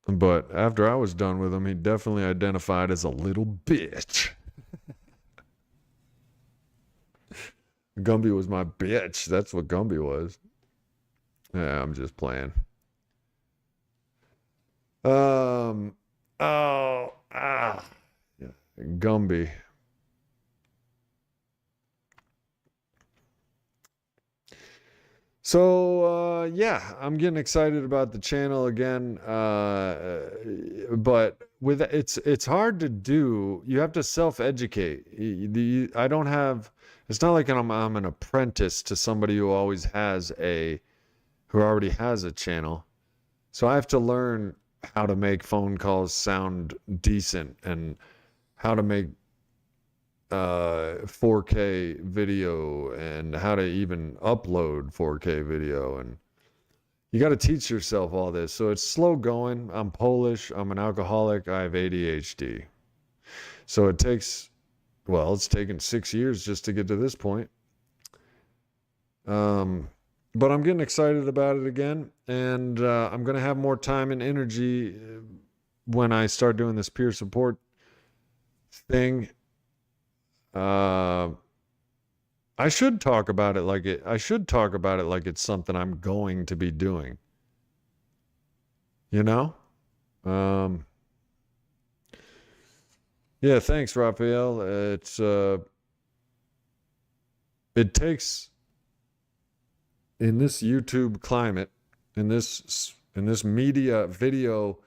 But after I was done with him, he definitely identified as a little bitch. Gumby was my bitch. That's what Gumby was. Yeah, I'm just playing. Gumby. So, yeah, I'm getting excited about the channel again. But with it's hard to do. You have to self-educate. I don't have. It's not like I'm an apprentice to somebody who already has a channel. So I have to learn how to make phone calls sound decent and how to make 4K video and how to even upload 4K video, and you got to teach yourself all this. So it's slow going. I'm Polish. I'm an alcoholic. I have ADHD. So it's taken 6 years just to get to this point. But I'm getting excited about it again, and I'm going to have more time and energy when I start doing this peer support thing. I should talk about it like it's something I'm going to be doing. You know? Yeah, thanks, Raphael. It takes, in this YouTube climate, in this media video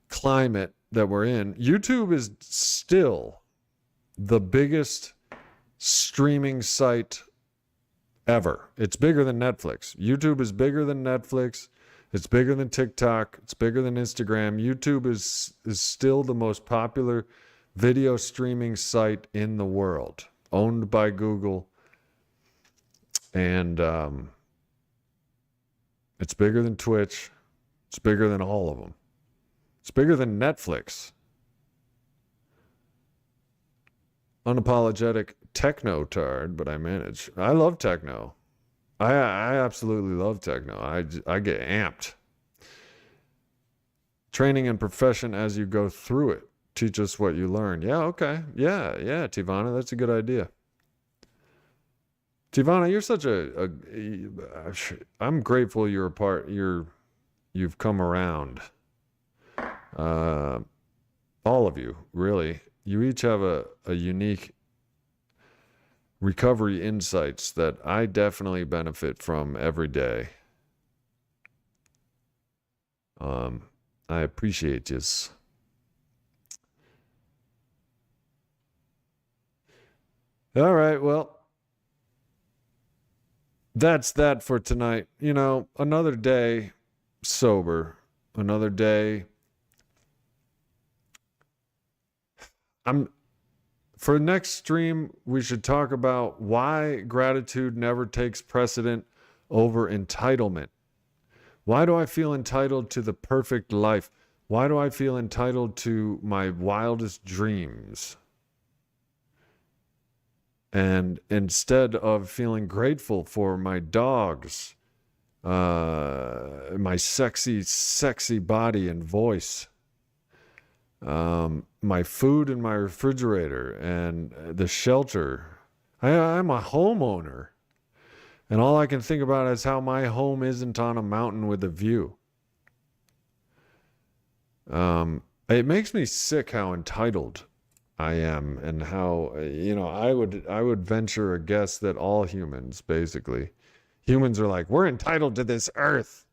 climate that we're in, YouTube is still the biggest streaming site ever. It's bigger than Netflix. YouTube is bigger than Netflix. It's bigger than TikTok. It's bigger than Instagram. YouTube is still the most popular video streaming site in the world, owned by Google. And it's bigger than Twitch. It's bigger than all of them. It's bigger than Netflix. Unapologetic techno-tard, but I manage. I love techno. I absolutely love techno. I get amped. Training and profession as you go through it. Teach us what you learn. Yeah, okay. Yeah, Tivana, that's a good idea. Tivana, you're such I'm grateful you're a part. You've come around. All of you, really. You each have a unique recovery insights that I definitely benefit from every day. I appreciate this. All right, well, that's that for tonight. You know, another day sober, another day. For next stream, we should talk about why gratitude never takes precedent over entitlement. Why do I feel entitled to the perfect life? Why do I feel entitled to my wildest dreams? And instead of feeling grateful for my dogs, my sexy, sexy body and voice, my food in my refrigerator and the shelter. I'm a homeowner. And all I can think about is how my home isn't on a mountain with a view. It makes me sick how entitled I am, and how, I would venture a guess that all humans, basically, humans are like, we're entitled to this earth.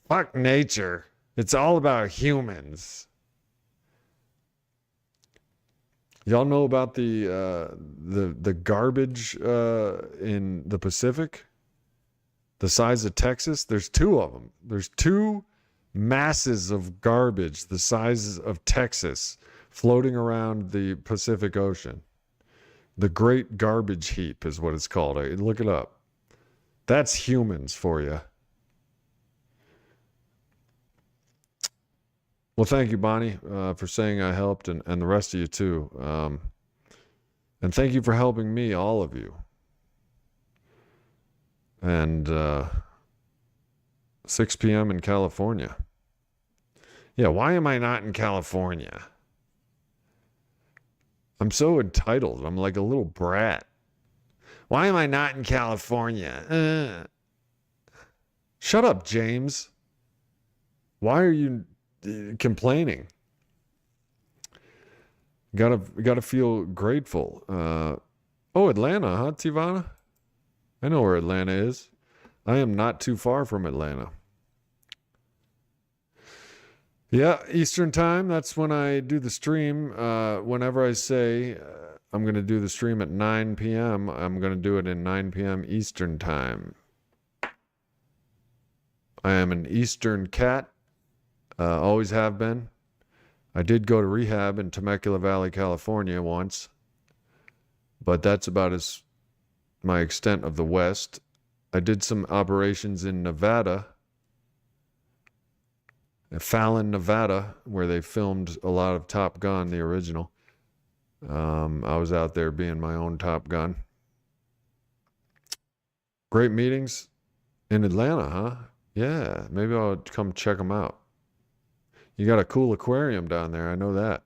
Fuck nature. It's all about humans. Y'all know about the garbage in the Pacific? The size of Texas? There's two of them. There's two masses of garbage the size of Texas floating around the Pacific Ocean. The Great Garbage Heap is what it's called. Look it up. That's humans for you. Well, thank you, Bonnie, for saying I helped, and the rest of you too. And thank you for helping me, all of you. And 6 p.m. in California. Yeah, why am I not in California? I'm so entitled. I'm like a little brat. Why am I not in California? Shut up, James. Why are you complaining? Gotta feel grateful. Atlanta, huh, Tivana? I know where Atlanta is. I am not too far from Atlanta. Yeah, Eastern time. That's when I do the stream. Whenever I say I'm going to do the stream at 9 p.m., I'm going to do it in 9 p.m. Eastern time. I am an Eastern cat. Always have been. I did go to rehab in Temecula Valley, California once, but that's about as my extent of the West. I did some operations in Nevada, Fallon, Nevada, where they filmed a lot of Top Gun, the original. I was out there being my own Top Gun. Great meetings in Atlanta, huh? Yeah, maybe I'll come check them out. You got a cool aquarium down there, I know that.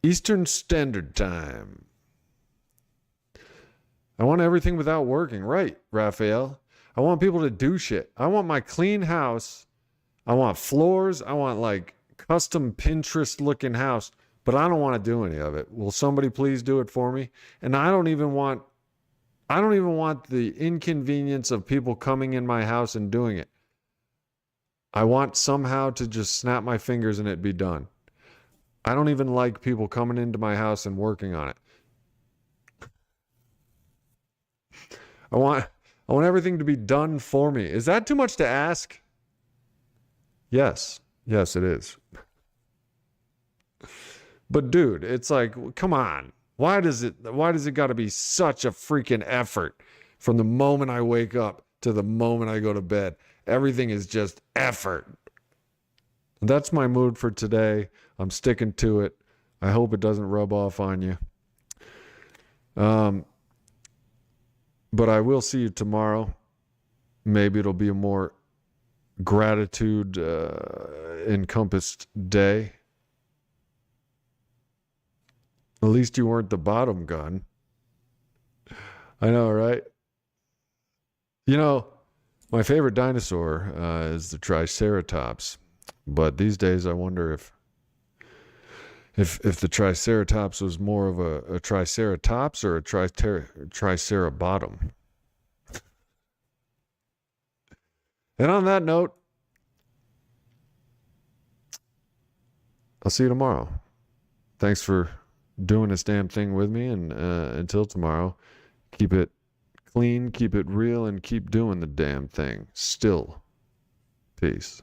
Eastern Standard Time. I want everything without working. Right, Raphael. I want people to do shit. I want my clean house. I want floors. I want like custom Pinterest looking house, but I don't want to do any of it. Will somebody please do it for me? And I don't even want the inconvenience of people coming in my house and doing it. I want somehow to just snap my fingers and it be done. I don't even like people coming into my house and working on it. I want everything to be done for me. Is that too much to ask? Yes. Yes, it is. But dude, it's like, come on. Why does it got to be such a freaking effort from the moment I wake up to the moment I go to bed? Everything is just effort. That's my mood for today. I'm sticking to it. I hope it doesn't rub off on you. But I will see you tomorrow. Maybe it'll be a more gratitude encompassed day. At least you weren't the bottom gun. I know, right? You know, my favorite dinosaur is the Triceratops. But these days I wonder if the Triceratops was more of a Triceratops or a Tricerabottom. And on that note, I'll see you tomorrow. Thanks for doing this damn thing with me. And until tomorrow, keep it clean, keep it real, and keep doing the damn thing. Still. Peace.